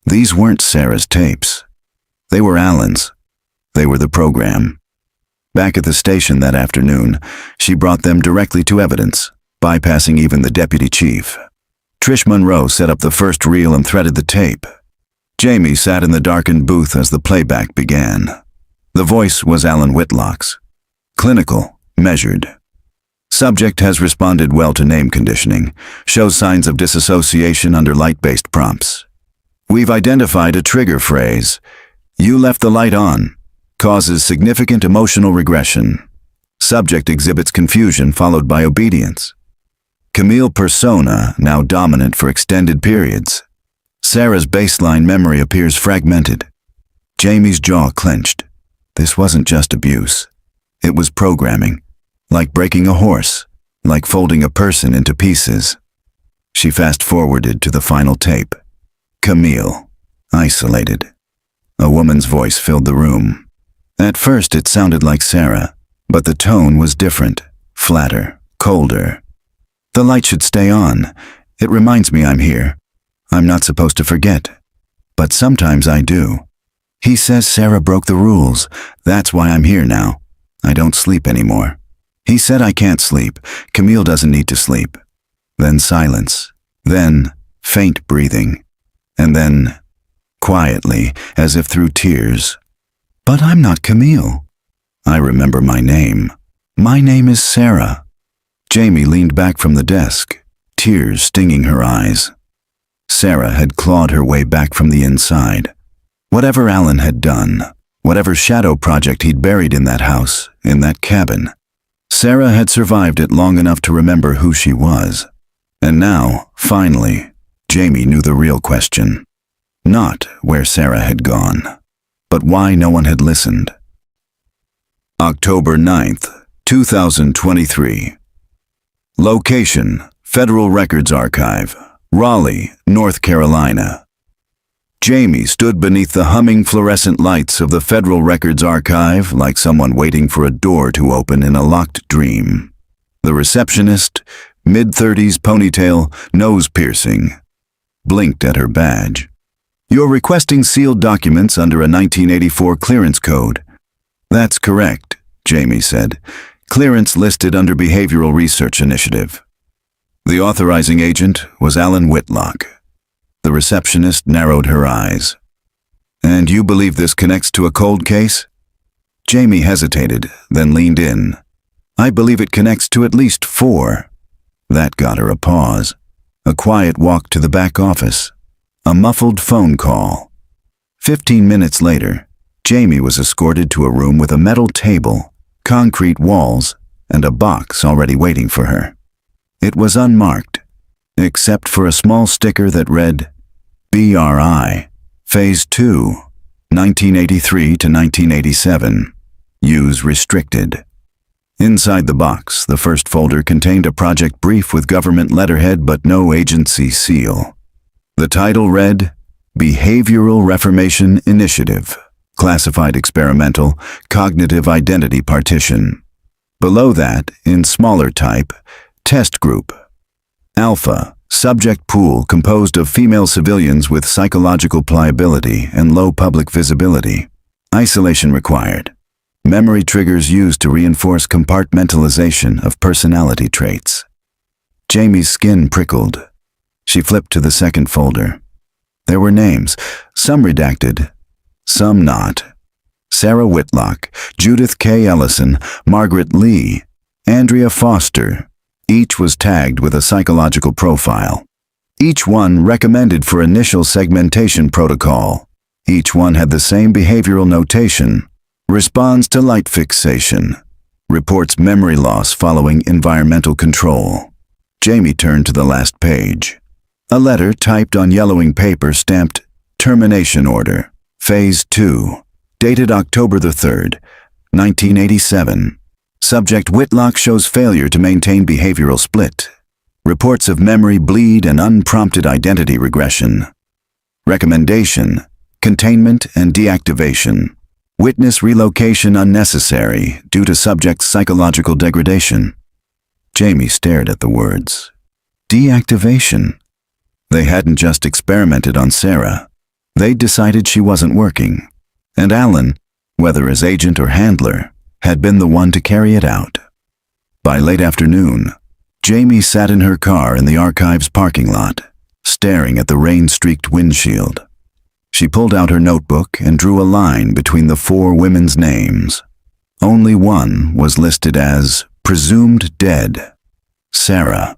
These weren't Sarah's tapes. They were Alan's. They were the program. Back at the station that afternoon, she brought them directly to evidence, bypassing even the deputy chief. Trish Monroe set up the first reel and threaded the tape. Jamie sat in the darkened booth as the playback began. The voice was Alan Whitlock's. Clinical, measured. Subject has responded well to name conditioning, shows signs of disassociation under light-based prompts. We've identified a trigger phrase. You left the light on. Causes significant emotional regression. Subject exhibits confusion followed by obedience. Camille persona now dominant for extended periods. Sarah's baseline memory appears fragmented. Jamie's jaw clenched. This wasn't just abuse. It was programming. Like breaking a horse. Like folding a person into pieces. She fast-forwarded to the final tape. Camille, isolated. A woman's voice filled the room. At first it sounded like Sarah, but the tone was different, flatter, colder. The light should stay on. It reminds me I'm here. I'm not supposed to forget. But sometimes I do. He says Sarah broke the rules. That's why I'm here now. I don't sleep anymore. He said I can't sleep. Camille doesn't need to sleep. Then silence. Then faint breathing. And then, quietly, as if through tears, "But I'm not Camille." I remember my name. My name is Sarah. Jamie leaned back from the desk, tears stinging her eyes. Sarah had clawed her way back from the inside. Whatever Alan had done, whatever shadow project he'd buried in that house, in that cabin, Sarah had survived it long enough to remember who she was. And now, finally, Jamie knew the real question. Not where Sarah had gone, but why no one had listened. October 9th, 2023. Location: Federal Records Archive, Raleigh, North Carolina. Jamie stood beneath the humming fluorescent lights of the Federal Records Archive like someone waiting for a door to open in a locked dream. The receptionist, mid-30s ponytail, nose piercing, blinked at her badge. "You're requesting sealed documents under a 1984 clearance code." "That's correct," Jamie said. "Clearance listed under Behavioral Research Initiative." The authorizing agent was Alan Whitlock. The receptionist narrowed her eyes. "And you believe this connects to a cold case?" Jamie hesitated, then leaned in. "I believe it connects to at least 4. That got her a pause. A quiet walk to the back office. A muffled phone call. 15 minutes later, Jamie was escorted to a room with a metal table, concrete walls, and a box already waiting for her. It was unmarked, except for a small sticker that read, BRI, Phase 2, 1983 to 1987. Use restricted. Inside the box, the first folder contained a project brief with government letterhead but no agency seal. The title read, Behavioral Reformation Initiative, Classified Experimental, Cognitive Identity Partition. Below that, in smaller type, Test Group. Alpha, subject pool composed of female civilians with psychological pliability and low public visibility. Isolation required. Memory triggers used to reinforce compartmentalization of personality traits. Jamie's skin prickled. She flipped to the second folder. There were names, some redacted, some not. Sarah Whitlock, Judith K. Ellison, Margaret Lee, Andrea Foster. Each was tagged with a psychological profile. Each one recommended for initial segmentation protocol. Each one had the same behavioral notation. Responds to light fixation. Reports memory loss following environmental control. Jamie turned to the last page. A letter typed on yellowing paper stamped Termination Order, Phase 2, dated October the 3rd, 1987. Subject Whitlock shows failure to maintain behavioral split. Reports of memory bleed and unprompted identity regression. Recommendation, containment and deactivation. Witness relocation unnecessary due to subject's psychological degradation. Jamie stared at the words. Deactivation. They hadn't just experimented on Sarah. They'd decided she wasn't working. And Alan, whether as agent or handler, had been the one to carry it out. By late afternoon, Jamie sat in her car in the archive's parking lot, staring at the rain-streaked windshield. She pulled out her notebook and drew a line between the 4 women's names. Only one was listed as presumed dead, Sarah.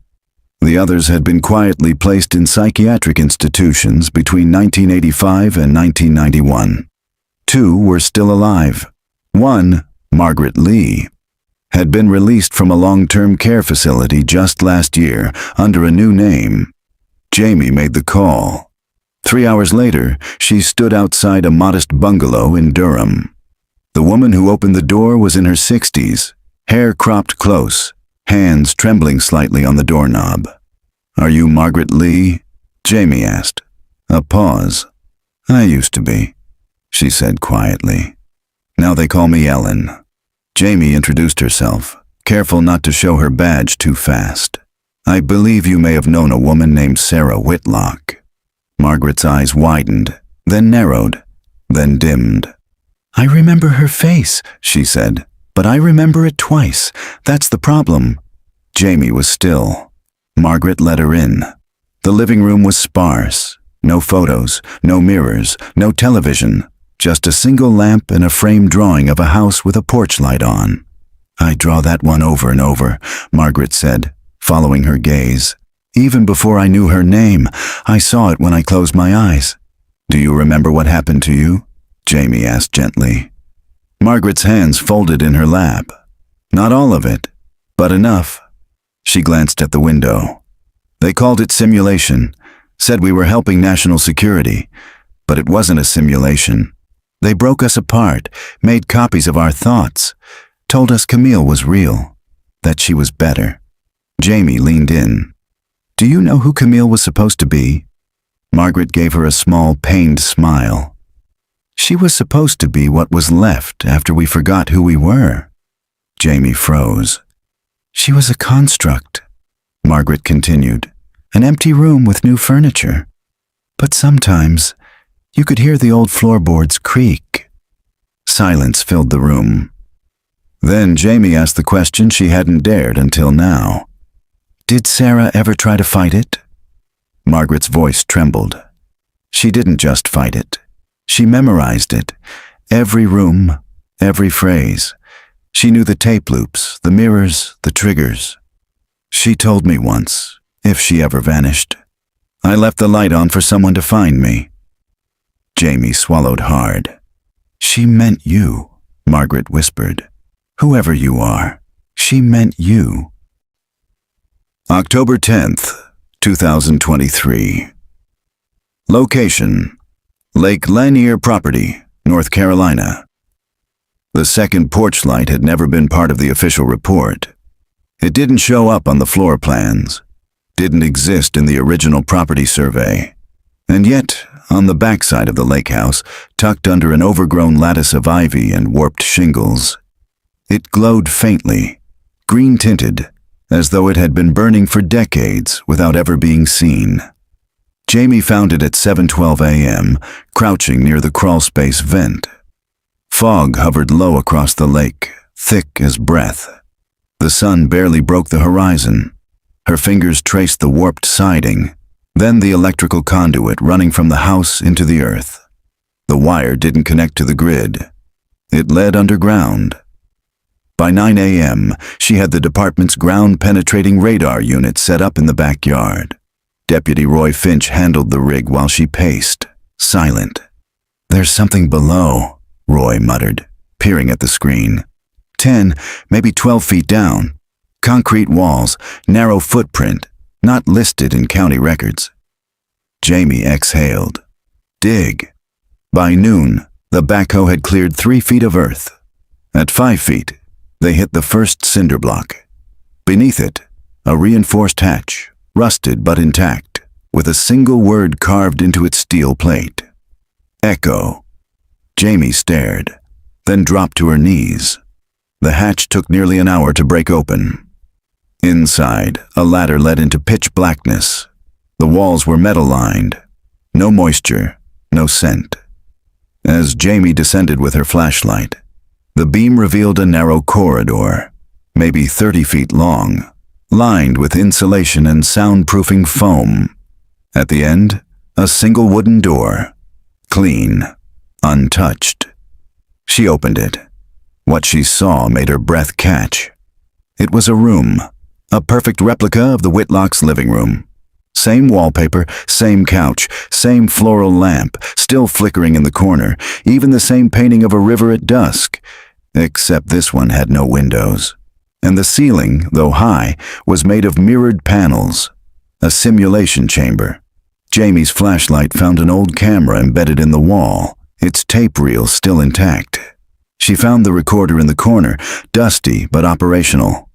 The others had been quietly placed in psychiatric institutions between 1985 and 1991. 2 were still alive. One, Margaret Lee, had been released from a long-term care facility just last year under a new name. Jamie made the call. 3 hours later, she stood outside a modest bungalow in Durham. The woman who opened the door was in her 60s, hair cropped close, hands trembling slightly on the doorknob. "Are you Margaret Lee?" Jamie asked. A pause. "I used to be," she said quietly. "Now they call me Ellen." Jamie introduced herself, careful not to show her badge too fast. "I believe you may have known a woman named Sarah Whitlock." Margaret's eyes widened, then narrowed, then dimmed. "I remember her face," she said, "but I remember it twice. That's the problem." Jamie was still. Margaret let her in. The living room was sparse. No photos, no mirrors, no television, just a single lamp and a framed drawing of a house with a porch light on. "I draw that one over and over," Margaret said, following her gaze. "Even before I knew her name, I saw it when I closed my eyes." "Do you remember what happened to you?" Jamie asked gently. Margaret's hands folded in her lap. "Not all of it, but enough." She glanced at the window. "They called it simulation, said we were helping national security, but it wasn't a simulation. They broke us apart, made copies of our thoughts, told us Camille was real, that she was better." Jamie leaned in. "Do you know who Camille was supposed to be?" Margaret gave her a small, pained smile. "She was supposed to be what was left after we forgot who we were." Jamie froze. "She was a construct," Margaret continued, "an empty room with new furniture. But sometimes you could hear the old floorboards creak." Silence filled the room. Then Jamie asked the question she hadn't dared until now. "Did Sarah ever try to fight it?" Margaret's voice trembled. "She didn't just fight it. She memorized it. Every room, every phrase. She knew the tape loops, the mirrors, the triggers. She told me once, if she ever vanished. I left the light on for someone to find me." Jamie swallowed hard. "She meant you," Margaret whispered. "Whoever you are, she meant you." October 10th, 2023. Location: Lake Lanier Property, North Carolina. The second porch light had never been part of the official report. It didn't show up on the floor plans, didn't exist in the original property survey. And yet, on the backside of the lake house, tucked under an overgrown lattice of ivy and warped shingles, it glowed faintly, green-tinted, as though it had been burning for decades without ever being seen. Jamie found it at 7:12 a.m., crouching near the crawlspace vent. Fog hovered low across the lake, thick as breath. The sun barely broke the horizon. Her fingers traced the warped siding, then the electrical conduit running from the house into the earth. The wire didn't connect to the grid. It led underground. By 9 a.m., she had the department's ground-penetrating radar unit set up in the backyard. Deputy Roy Finch handled the rig while she paced, silent. "There's something below," Roy muttered, peering at the screen. 10, maybe 12 feet down. Concrete walls, narrow footprint, not listed in county records. Jamie exhaled. Dig. By noon, the backhoe had cleared 3 feet of earth. At 5 feet, they hit the first cinder block. Beneath it, a reinforced hatch, rusted but intact, with a single word carved into its steel plate. Echo. Jamie stared, then dropped to her knees. The hatch took nearly an hour to break open. Inside, a ladder led into pitch blackness. The walls were metal-lined. No moisture, no scent. As Jamie descended with her flashlight, the beam revealed a narrow corridor, maybe 30 feet long, lined with insulation and soundproofing foam. At the end, a single wooden door, clean, untouched. She opened it. What she saw made her breath catch. It was a room, a perfect replica of the Whitlocks' living room. Same wallpaper, same couch, same floral lamp, still flickering in the corner, even the same painting of a river at dusk, except this one had no windows. And the ceiling, though high, was made of mirrored panels, a simulation chamber. Jamie's flashlight found an old camera embedded in the wall, its tape reel still intact. She found the recorder in the corner, dusty but operational.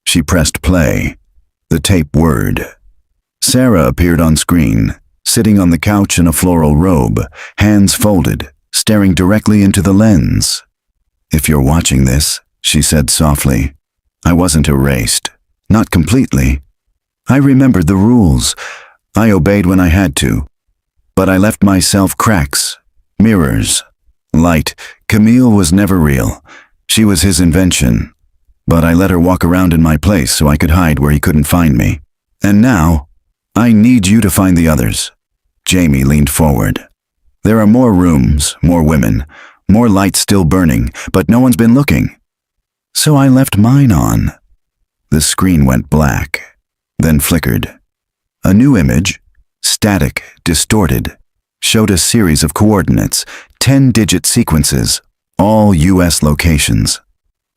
She pressed play. The tape whirred. Sarah appeared on screen, sitting on the couch in a floral robe, hands folded, staring directly into the lens. "If you're watching this," she said softly, I wasn't erased. Not completely. I remembered the rules. I obeyed when I had to. But I left myself cracks, mirrors, light. Camille was never real. She was his invention. But I let her walk around in my place so I could hide where he couldn't find me. And now, I need you to find the others. Jamie leaned forward. There are more rooms, more women, more lights still burning, but no one's been looking. So I left mine on. The screen went black, then flickered. A new image, static, distorted, showed a series of coordinates, 10-digit sequences, all U.S. locations.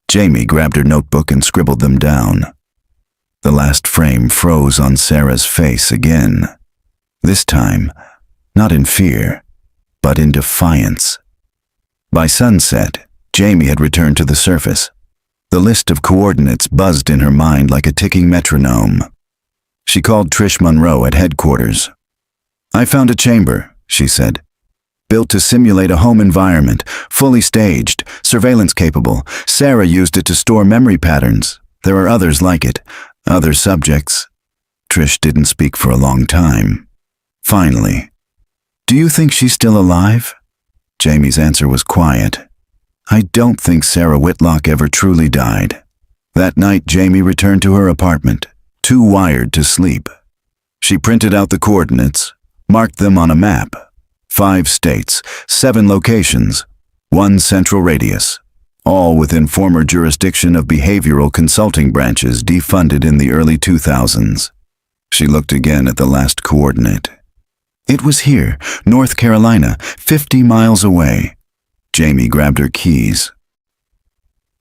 Jamie grabbed her notebook and scribbled them down. The last frame froze on Sarah's face again. This time, not in fear, but in defiance. By sunset, Jamie had returned to the surface. The list of coordinates buzzed in her mind like a ticking metronome. She called Trish Monroe at headquarters. "I found a chamber," she said. "Built to simulate a home environment, fully staged, surveillance capable. Sarah used it to store memory patterns. There are others like it, other subjects." Trish didn't speak for a long time. Finally, "Do you think she's still alive?" Jamie's answer was quiet. "I don't think Sarah Whitlock ever truly died." That night, Jamie returned to her apartment, too wired to sleep. She printed out the coordinates, marked them on a map. 5 states, 7 locations, 1 central radius, all within former jurisdiction of behavioral consulting branches defunded in the early 2000s. She looked again at the last coordinate. It was here, North Carolina, 50 miles away. Jamie grabbed her keys.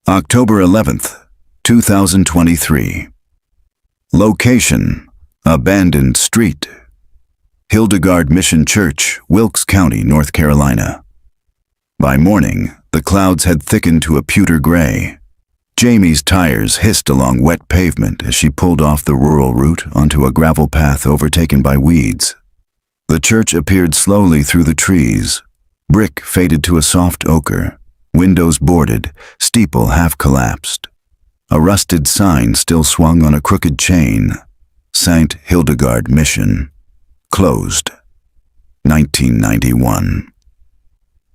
October 11th, 2023. Location, abandoned street. Hildegard Mission Church, Wilkes County, North Carolina. By morning, the clouds had thickened to a pewter gray. Jamie's tires hissed along wet pavement as she pulled off the rural route onto a gravel path overtaken by weeds. The church appeared slowly through the trees. Brick faded to a soft ochre, windows boarded, steeple half collapsed. A rusted sign still swung on a crooked chain. St. Hildegard Mission. Closed. 1991.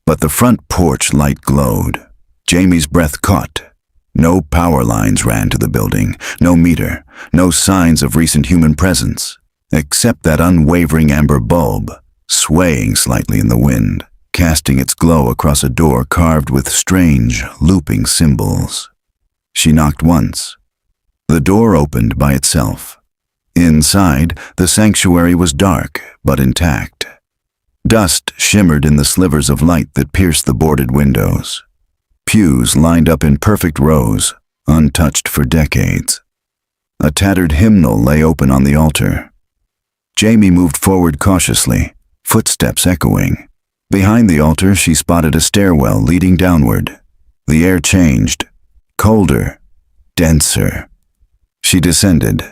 But the front porch light glowed. Jamie's breath caught. No power lines ran to the building, no meter, no signs of recent human presence, except that unwavering amber bulb, swaying slightly in the wind, casting its glow across a door carved with strange, looping symbols. She knocked once. The door opened by itself. Inside, the sanctuary was dark, but intact. Dust shimmered in the slivers of light that pierced the boarded windows. Pews lined up in perfect rows, untouched for decades. A tattered hymnal lay open on the altar. Jamie moved forward cautiously, footsteps echoing. Behind the altar, she spotted a stairwell leading downward. The air changed. Colder. Denser. She descended.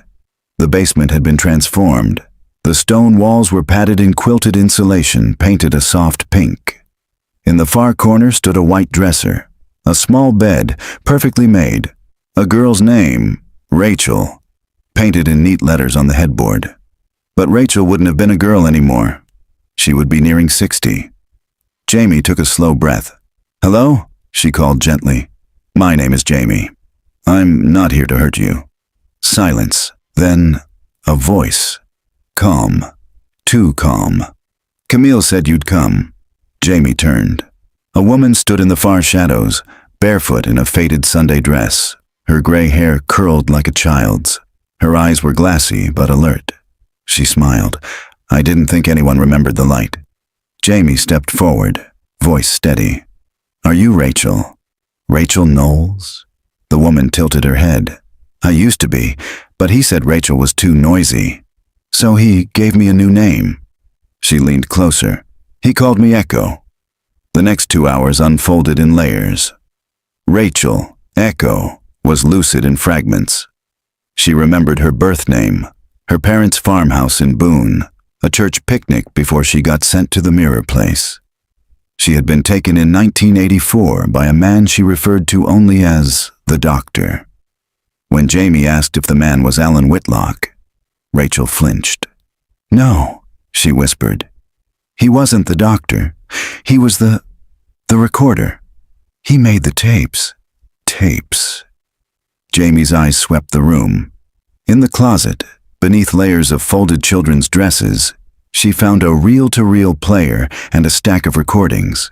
The basement had been transformed. The stone walls were padded in quilted insulation, painted a soft pink. In the far corner stood a white dresser. A small bed, perfectly made. A girl's name, Rachel, painted in neat letters on the headboard. But Rachel wouldn't have been a girl anymore. She would be nearing 60. Jamie took a slow breath. "Hello?" she called gently. "My name is Jamie. I'm not here to hurt you." Silence. Then, a voice. Calm. Too calm. "Camille said you'd come." Jamie turned. A woman stood in the far shadows, barefoot in a faded Sunday dress. Her gray hair curled like a child's. Her eyes were glassy but alert. She smiled. "I didn't think anyone remembered the light." Jamie stepped forward, voice steady. "Are you Rachel? Rachel Knowles?" The woman tilted her head. "I used to be, but he said Rachel was too noisy. So he gave me a new name." She leaned closer. "He called me Echo." The next 2 hours unfolded in layers. Rachel, Echo, was lucid in fragments. She remembered her birth name, her parents' farmhouse in Boone, a church picnic before she got sent to the Mirror Place. She had been taken in 1984 by a man she referred to only as the Doctor. When Jamie asked if the man was Alan Whitlock, Rachel flinched. "No," she whispered. "He wasn't the doctor. He was the recorder. He made the tapes." Tapes. Jamie's eyes swept the room. In the closet, beneath layers of folded children's dresses, she found a reel-to-reel player and a stack of recordings,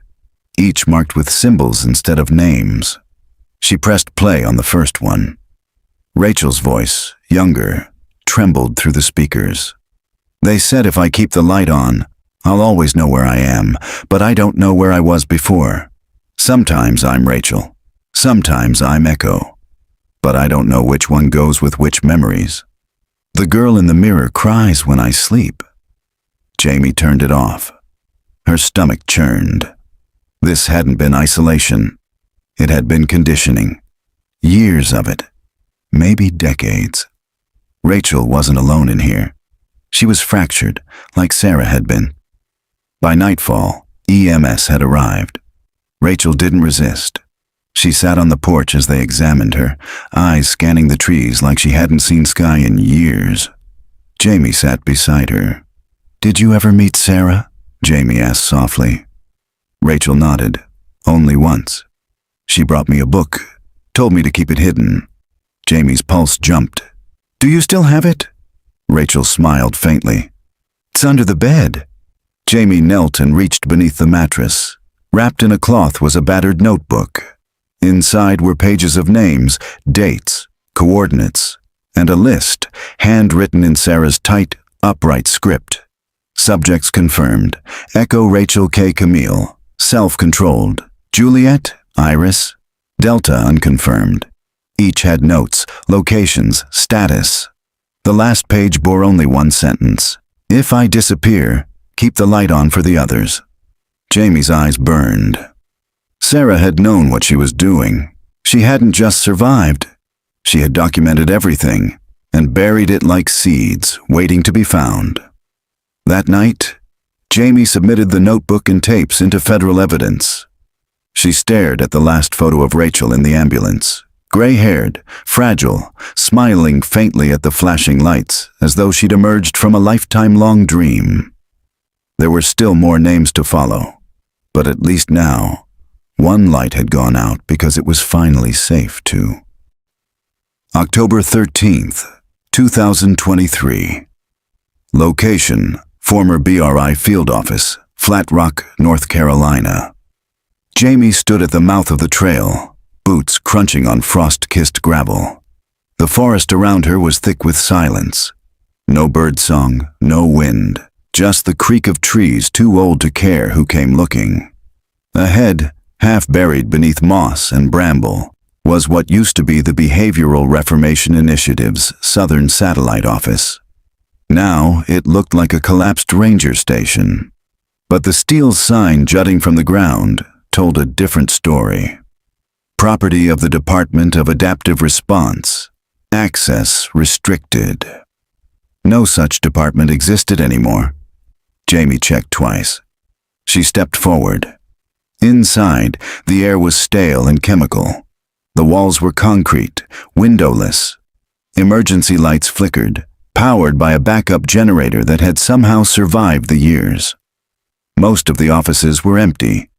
each marked with symbols instead of names. She pressed play on the first one. Rachel's voice, younger, trembled through the speakers. "They said if I keep the light on, I'll always know where I am, but I don't know where I was before. Sometimes I'm Rachel. Sometimes I'm Echo. But I don't know which one goes with which memories. The girl in the mirror cries when I sleep." Jamie turned it off. Her stomach churned. This hadn't been isolation. It had been conditioning. Years of it. Maybe decades. Rachel wasn't alone in here. She was fractured, like Sarah had been. By nightfall, EMS had arrived. Rachel didn't resist. She sat on the porch as they examined her, eyes scanning the trees like she hadn't seen sky in years. Jamie sat beside her. "Did you ever meet Sarah?" Jamie asked softly. Rachel nodded, only once. "She brought me a book, told me to keep it hidden." Jamie's pulse jumped. "Do you still have it?" Rachel smiled faintly. "It's under the bed." Jamie knelt and reached beneath the mattress. Wrapped in a cloth was a battered notebook. Inside were pages of names, dates, coordinates, and a list, handwritten in Sarah's tight, upright script. Subjects confirmed: Echo Rachel K. Camille, self-controlled. Juliet, Iris, Delta unconfirmed. Each had notes, locations, status. The last page bore only one sentence: "If I disappear, keep the light on for the others." Jamie's eyes burned. Sarah had known what she was doing. She hadn't just survived. She had documented everything and buried it like seeds, waiting to be found. That night, Jamie submitted the notebook and tapes into federal evidence. She stared at the last photo of Rachel in the ambulance, gray-haired, fragile, smiling faintly at the flashing lights, as though she'd emerged from a lifetime-long dream. There were still more names to follow, but at least now, one light had gone out because it was finally safe to. October 13th, 2023. Location: former BRI field office, Flat Rock, North Carolina. Jamie stood at the mouth of the trail, boots crunching on frost-kissed gravel. The forest around her was thick with silence. No birdsong, no wind, just the creak of trees too old to care who came looking. Ahead, half buried beneath moss and bramble, was what used to be the Behavioral Reformation Initiative's Southern Satellite Office. Now it looked like a collapsed ranger station. But the steel sign jutting from the ground told a different story. Property of the Department of Adaptive Response. Access restricted. No such department existed anymore. Jamie checked twice. She stepped forward. Inside, the air was stale and chemical. The walls were concrete, windowless. Emergency lights flickered, powered by a backup generator that had somehow survived the years. Most of the offices were empty.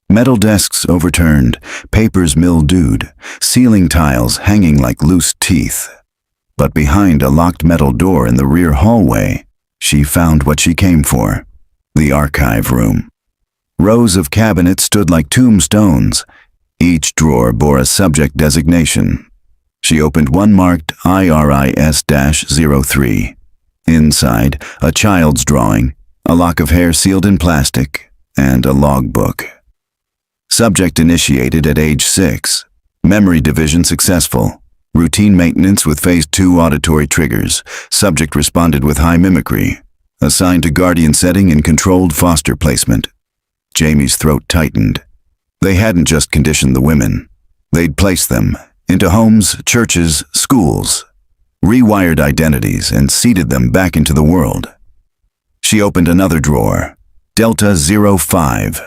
Metal desks overturned, papers mildewed, ceiling tiles hanging like loose teeth. But behind a locked metal door in the rear hallway, she found what she came for: the archive room. Rows of cabinets stood like tombstones. Each drawer bore a subject designation. She opened one marked IRIS-03. Inside, a child's drawing, a lock of hair sealed in plastic, and a logbook. Subject initiated at age 6. Memory division successful. Routine maintenance with phase 2 auditory triggers. Subject responded with high mimicry. Assigned to guardian setting and controlled foster placement. Jamie's throat tightened. They hadn't just conditioned the women. They'd placed them into homes, churches, schools, rewired identities, and seeded them back into the world. She opened another drawer. Delta 05.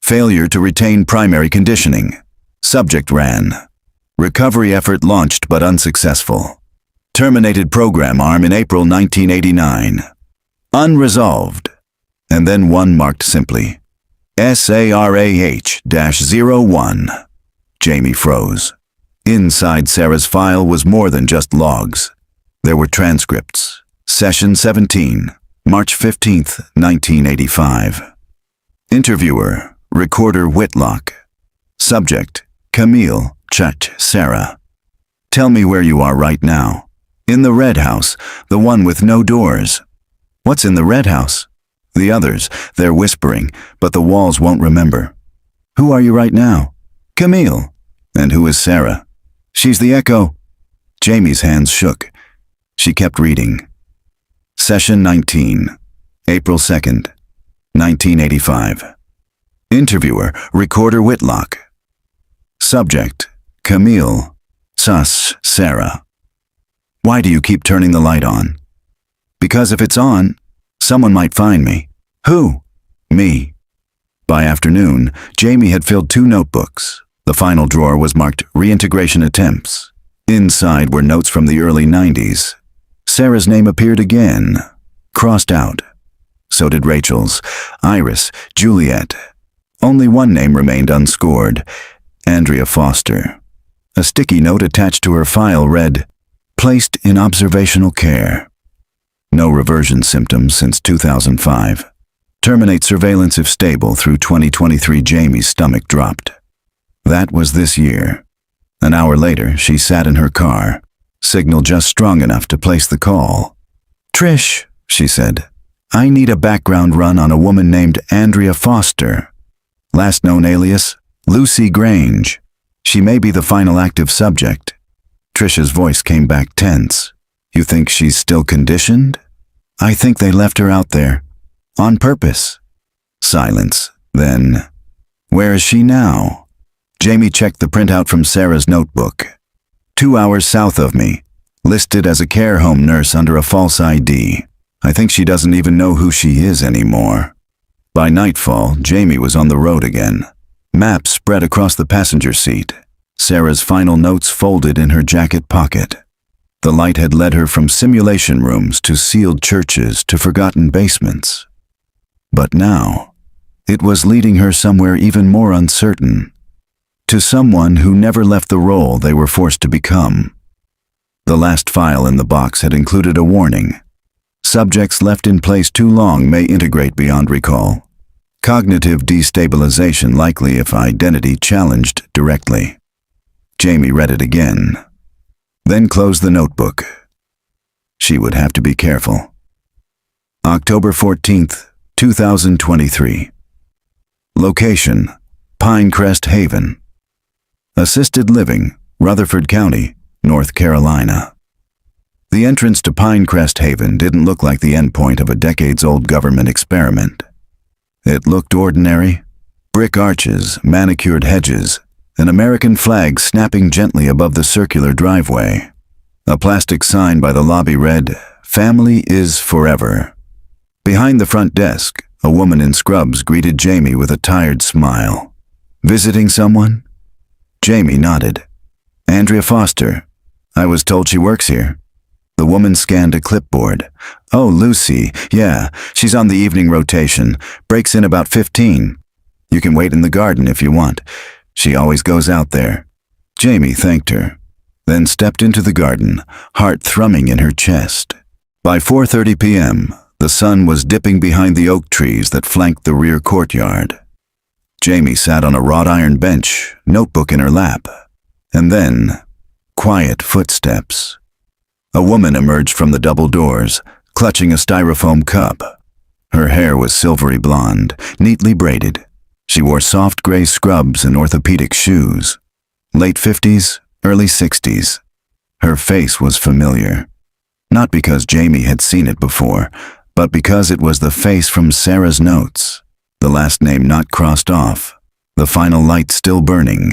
Failure to retain primary conditioning. Subject ran. Recovery effort launched but unsuccessful. Terminated program arm in April 1989. Unresolved. And then one marked simply SARAH-01. Jamie froze. Inside Sarah's file was more than just logs. There were transcripts. Session 17, March 15, 1985. Interviewer, Recorder Whitlock. Subject, Camille, Chat, Sarah. Tell me where you are right now. In the red house, the one with no doors. What's in the red house? The others, they're whispering, but the walls won't remember. Who are you right now? Camille. And who is Sarah? She's the echo. Jamie's hands shook. She kept reading. Session 19, April 2nd, 1985. Interviewer, Recorder Whitlock. Subject, Camille, sus, Sarah. Why do you keep turning the light on? Because if it's on, someone might find me. Who? Me. By afternoon, Jamie had filled 2 notebooks. The final drawer was marked Reintegration Attempts. Inside were notes from the early 90s. Sarah's name appeared again, crossed out. So did Rachel's, Iris, Juliet. Only one name remained unscored, Andrea Foster. A sticky note attached to her file read, Placed in observational care. No reversion symptoms since 2005. Terminate surveillance if stable through 2023. Jamie's stomach dropped. That was this year. An hour later, she sat in her car, signal just strong enough to place the call. Trish, she said, I need a background run on a woman named Andrea Foster. Last known alias, Lucy Grange. She may be the final active subject. Trish's voice came back tense. You think she's still conditioned? I think they left her out there. On purpose. Silence. Then, where is she now? Jamie checked the printout from Sarah's notebook. 2 hours south of me. Listed as a care home nurse under a false ID. I think she doesn't even know who she is anymore. By nightfall, Jamie was on the road again. Maps spread across the passenger seat. Sarah's final notes folded in her jacket pocket. The light had led her from simulation rooms to sealed churches to forgotten basements. But now, it was leading her somewhere even more uncertain. To someone who never left the role they were forced to become. The last file in the box had included a warning. Subjects left in place too long may integrate beyond recall. Cognitive destabilization likely if identity challenged directly. Jamie read it again, then closed the notebook. She would have to be careful. October 14th, 2023. Location, Pinecrest Haven. Assisted living, Rutherford County, North Carolina. The entrance to Pinecrest Haven didn't look like the endpoint of a decades-old government experiment. It looked ordinary. Brick arches, manicured hedges, an American flag snapping gently above the circular driveway. A plastic sign by the lobby read, Family is forever. Behind the front desk, a woman in scrubs greeted Jamie with a tired smile. Visiting someone? Jamie nodded. Andrea Foster. I was told she works here. The woman scanned a clipboard. Oh, Lucy. Yeah, she's on the evening rotation. Breaks in about 15. You can wait in the garden if you want. She always goes out there. Jamie thanked her, then stepped into the garden, heart thrumming in her chest. By 4:30 p.m., the sun was dipping behind the oak trees that flanked the rear courtyard. Jamie sat on a wrought iron bench, notebook in her lap. And then, quiet footsteps. A woman emerged from the double doors, clutching a styrofoam cup. Her hair was silvery blonde, neatly braided. She wore soft gray scrubs and orthopedic shoes. Late 50s, early 60s. Her face was familiar. Not because Jamie had seen it before, but because it was the face from Sarah's notes. The last name not crossed off. The final light still burning.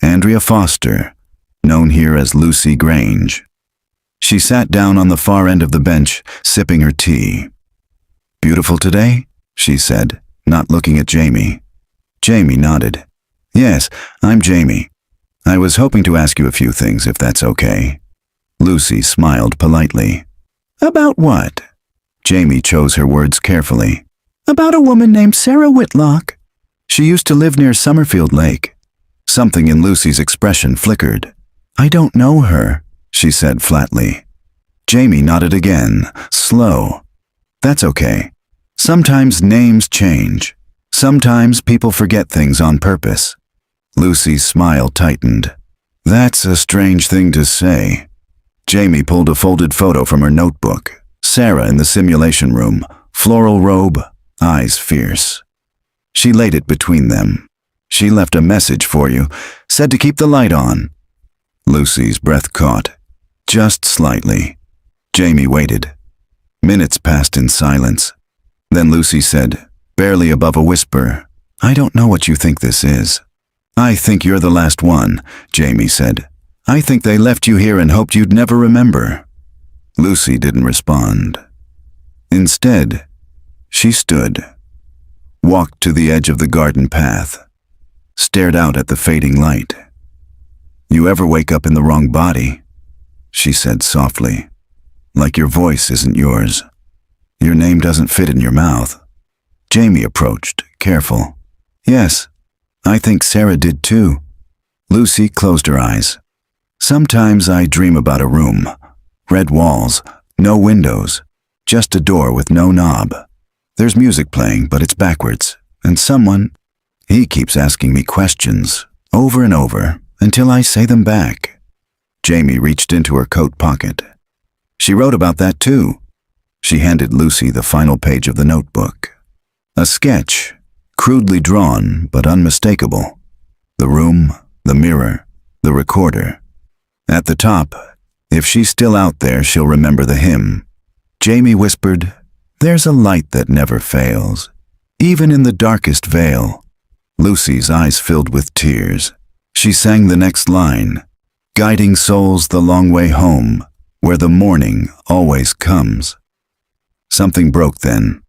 Andrea Foster, known here as Lucy Grange. She sat down on the far end of the bench, sipping her tea. Beautiful today? She said, not looking at Jamie. Jamie nodded. Yes, I'm Jamie. I was hoping to ask you a few things, if that's okay. Lucy smiled politely. About what? Jamie chose her words carefully. About a woman named Sarah Whitlock. She used to live near Summerfield Lake. Something in Lucy's expression flickered. I don't know her, she said flatly. Jamie nodded again, slow. That's okay. Sometimes names change. Sometimes people forget things on purpose. Lucy's smile tightened. That's a strange thing to say. Jamie pulled a folded photo from her notebook. Sarah in the simulation room, floral robe, eyes fierce. She laid it between them. She left a message for you, said to keep the light on. Lucy's breath caught, just slightly. Jamie waited. Minutes passed in silence. Then Lucy said, barely above a whisper, I don't know what you think this is. I think you're the last one, Jamie said. I think they left you here and hoped you'd never remember. Lucy didn't respond. Instead, she stood, walked to the edge of the garden path, stared out at the fading light. You ever wake up in the wrong body? She said softly, like your voice isn't yours. Your name doesn't fit in your mouth. Jamie approached, careful. Yes, I think Sarah did too. Lucy closed her eyes. Sometimes I dream about a room. Red walls, no windows, just a door with no knob. There's music playing, but it's backwards. And someone, he keeps asking me questions, over and over, until I say them back. Jamie reached into her coat pocket. She wrote about that too. She handed Lucy the final page of the notebook. A sketch, crudely drawn but unmistakable. The room, the mirror, the recorder. At the top, if she's still out there, she'll remember the hymn. Jamie whispered, there's a light that never fails, even in the darkest veil. Lucy's eyes filled with tears. She sang the next line, guiding souls the long way home, where the morning always comes. Something broke then,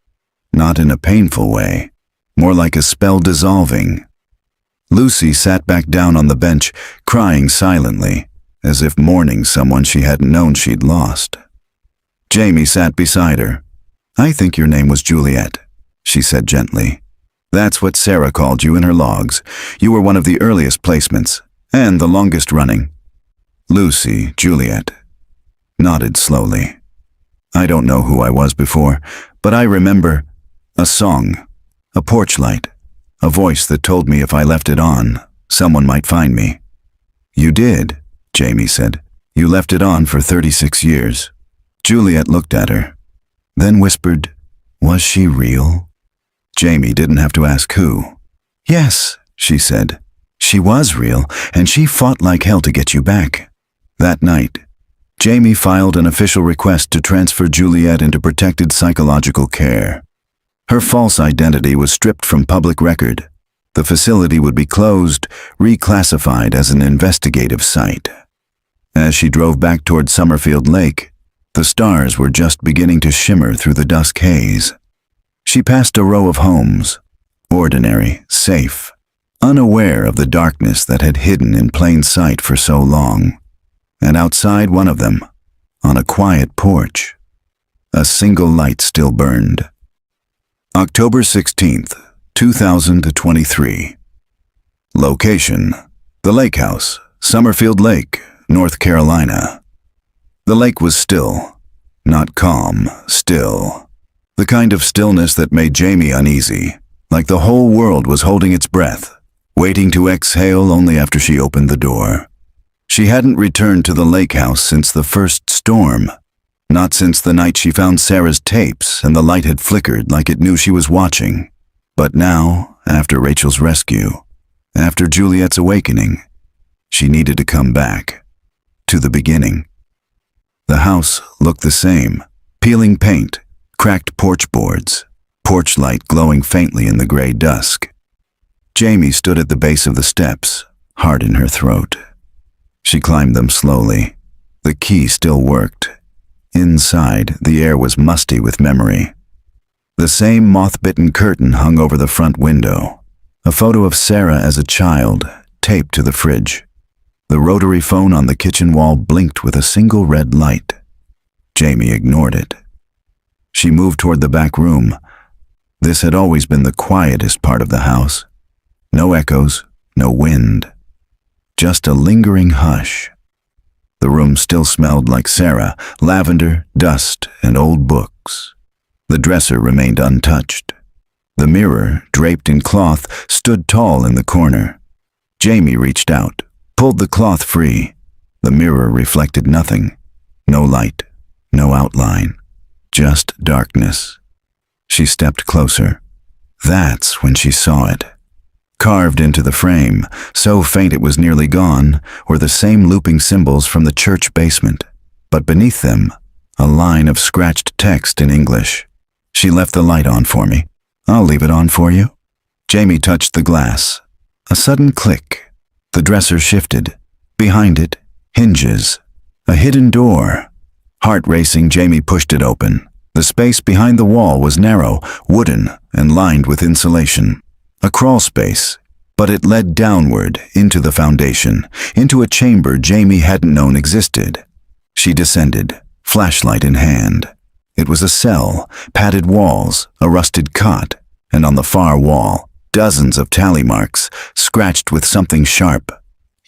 not in a painful way, more like a spell dissolving. Lucy sat back down on the bench, crying silently, as if mourning someone she hadn't known she'd lost. Jamie sat beside her. I think your name was Juliet, she said gently. That's what Sarah called you in her logs. You were one of the earliest placements, and the longest running. Lucy, Juliet, nodded slowly. I don't know who I was before, but I remember a song, a porch light, a voice that told me if I left it on, someone might find me. You did, Jamie said. You left it on for 36 years. Juliet looked at her, then whispered, was she real? Jamie didn't have to ask who. Yes, she said. She was real, and she fought like hell to get you back. That night, Jamie filed an official request to transfer Juliet into protected psychological care. Her false identity was stripped from public record. The facility would be closed, reclassified as an investigative site. As she drove back toward Summerfield Lake, the stars were just beginning to shimmer through the dusk haze. She passed a row of homes, ordinary, safe, unaware of the darkness that had hidden in plain sight for so long. And outside one of them, on a quiet porch, a single light still burned. October 16th, 2023. Location: the Lake House, Summerfield Lake, North Carolina. The lake was still, not calm, still. The kind of stillness that made Jamie uneasy, like the whole world was holding its breath, waiting to exhale only after she opened the door. She hadn't returned to the lake house since the first storm, not since the night she found Sarah's tapes and the light had flickered like it knew she was watching. But now, after Rachel's rescue, after Juliet's awakening, she needed to come back, to the beginning. The house looked the same, peeling paint, cracked porch boards, porch light glowing faintly in the gray dusk. Jamie stood at the base of the steps, heart in her throat. She climbed them slowly. The key still worked. Inside, the air was musty with memory. The same moth-bitten curtain hung over the front window. A photo of Sarah as a child, taped to the fridge. The rotary phone on the kitchen wall blinked with a single red light. Jamie ignored it. She moved toward the back room. This had always been the quietest part of the house. No echoes, no wind. Just a lingering hush. The room still smelled like Sarah, lavender, dust, and old books. The dresser remained untouched. The mirror, draped in cloth, stood tall in the corner. Jamie reached out, pulled the cloth free. The mirror reflected nothing. No light, no outline, just darkness. She stepped closer. That's when she saw it. Carved into the frame, so faint it was nearly gone, were the same looping symbols from the church basement, but beneath them, a line of scratched text in English. She left the light on for me. I'll leave it on for you. Jamie touched the glass. A sudden click. The dresser shifted. Behind it, hinges. A hidden door. Heart racing, Jamie pushed it open. The space behind the wall was narrow, wooden, and lined with insulation. A crawl space, but it led downward into the foundation, into a chamber Jamie hadn't known existed. She descended, flashlight in hand. It was a cell, padded walls, a rusted cot, and on the far wall, dozens of tally marks, scratched with something sharp.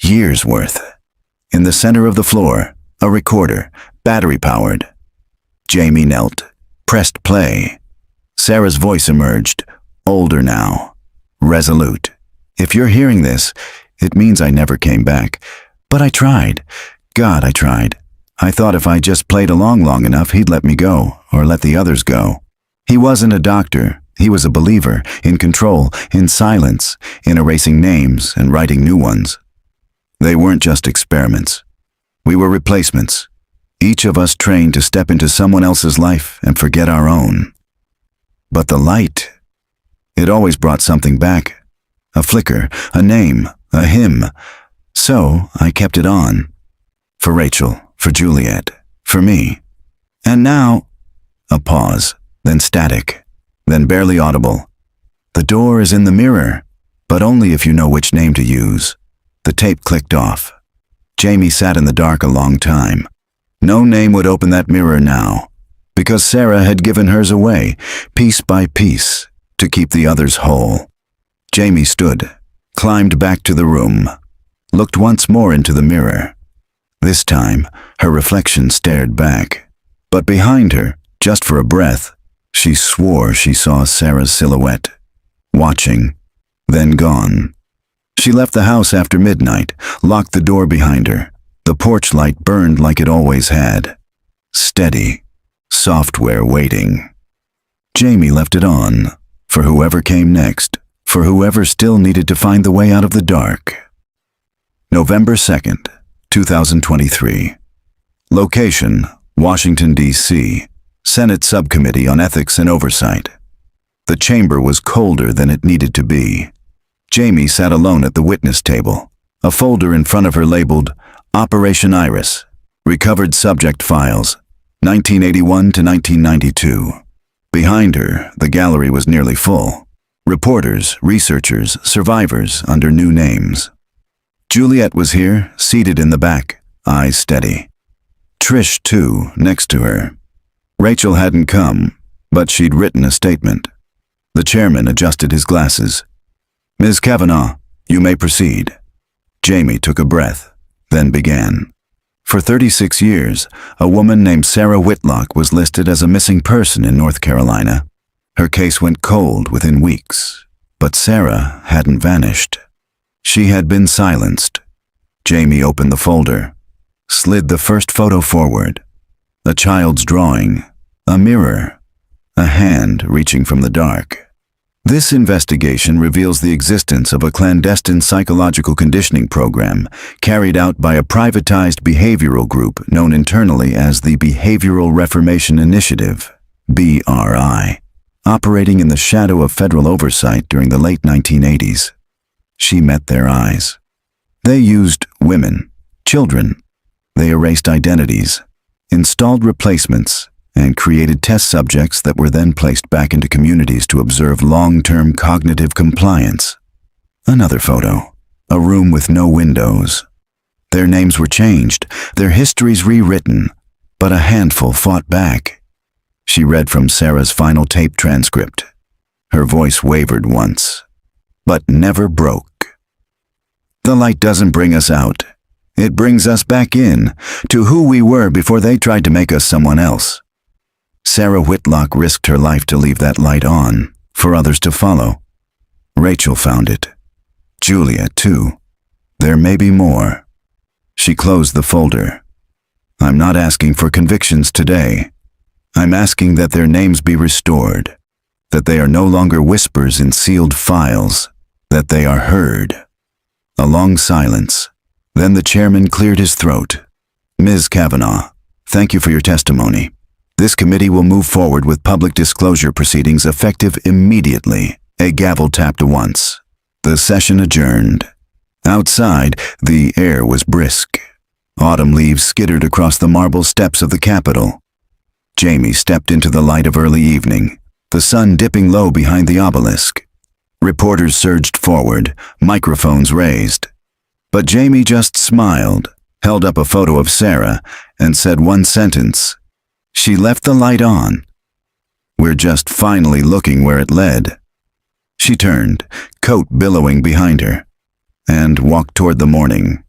Years' worth. In the center of the floor, a recorder, battery-powered. Jamie knelt, pressed play. Sarah's voice emerged, older now. Resolute. If you're hearing this, it means I never came back. But I tried. God, I tried. I thought if I just played along long enough, he'd let me go, or let the others go. He wasn't a doctor. He was a believer, in control, in silence, in erasing names and writing new ones. They weren't just experiments. We were replacements. Each of us trained to step into someone else's life and forget our own. But the light, it always brought something back. A flicker, a name, a hymn. So I kept it on. For Rachel, for Juliet, for me. And now, a pause, then static, then barely audible. The door is in the mirror, but only if you know which name to use. The tape clicked off. Jamie sat in the dark a long time. No name would open that mirror now, because Sarah had given hers away, piece by piece, to keep the others whole. Jamie stood, climbed back to the room, looked once more into the mirror. This time, her reflection stared back. But behind her, just for a breath, she swore she saw Sarah's silhouette, watching, then gone. She left the house after midnight, locked the door behind her. The porch light burned like it always had. Steady, software waiting. Jamie left it on, for whoever came next, for whoever still needed to find the way out of the dark. November 2nd, 2023. Location, Washington, D.C., Senate Subcommittee on Ethics and Oversight. The chamber was colder than it needed to be. Jamie sat alone at the witness table, a folder in front of her labeled Operation Iris, Recovered Subject Files, 1981 to 1992. Behind her, the gallery was nearly full. Reporters, researchers, survivors under new names. Juliet was here, seated in the back, eyes steady. Trish, too, next to her. Rachel hadn't come, but she'd written a statement. The chairman adjusted his glasses. Ms. Kavanaugh, you may proceed. Jamie took a breath, then began. For 36 years, a woman named Sarah Whitlock was listed as a missing person in North Carolina. Her case went cold within weeks, but Sarah hadn't vanished. She had been silenced. Jamie opened the folder, slid the first photo forward. A child's drawing, a mirror, a hand reaching from the dark. This investigation reveals the existence of a clandestine psychological conditioning program carried out by a privatized behavioral group known internally as the Behavioral Reformation Initiative, BRI, operating in the shadow of federal oversight during the late 1980s. She met their eyes. They used women, children. They erased identities, installed replacements, and created test subjects that were then placed back into communities to observe long-term cognitive compliance. Another photo, a room with no windows. Their names were changed, their histories rewritten, but a handful fought back. She read from Sarah's final tape transcript. Her voice wavered once, but never broke. The light doesn't bring us out. It brings us back in, to who we were before they tried to make us someone else. Sarah Whitlock risked her life to leave that light on, for others to follow. Rachel found it. Julia, too. There may be more. She closed the folder. I'm not asking for convictions today. I'm asking that their names be restored, that they are no longer whispers in sealed files, that they are heard. A long silence. Then the chairman cleared his throat. Ms. Kavanaugh, thank you for your testimony. This committee will move forward with public disclosure proceedings effective immediately. A gavel tapped once. The session adjourned. Outside, the air was brisk. Autumn leaves skittered across the marble steps of the Capitol. Jamie stepped into the light of early evening, the sun dipping low behind the obelisk. Reporters surged forward, microphones raised. But Jamie just smiled, held up a photo of Sarah, and said one sentence. She left the light on. We're just finally looking where it led. She turned, coat billowing behind her, and walked toward the morning.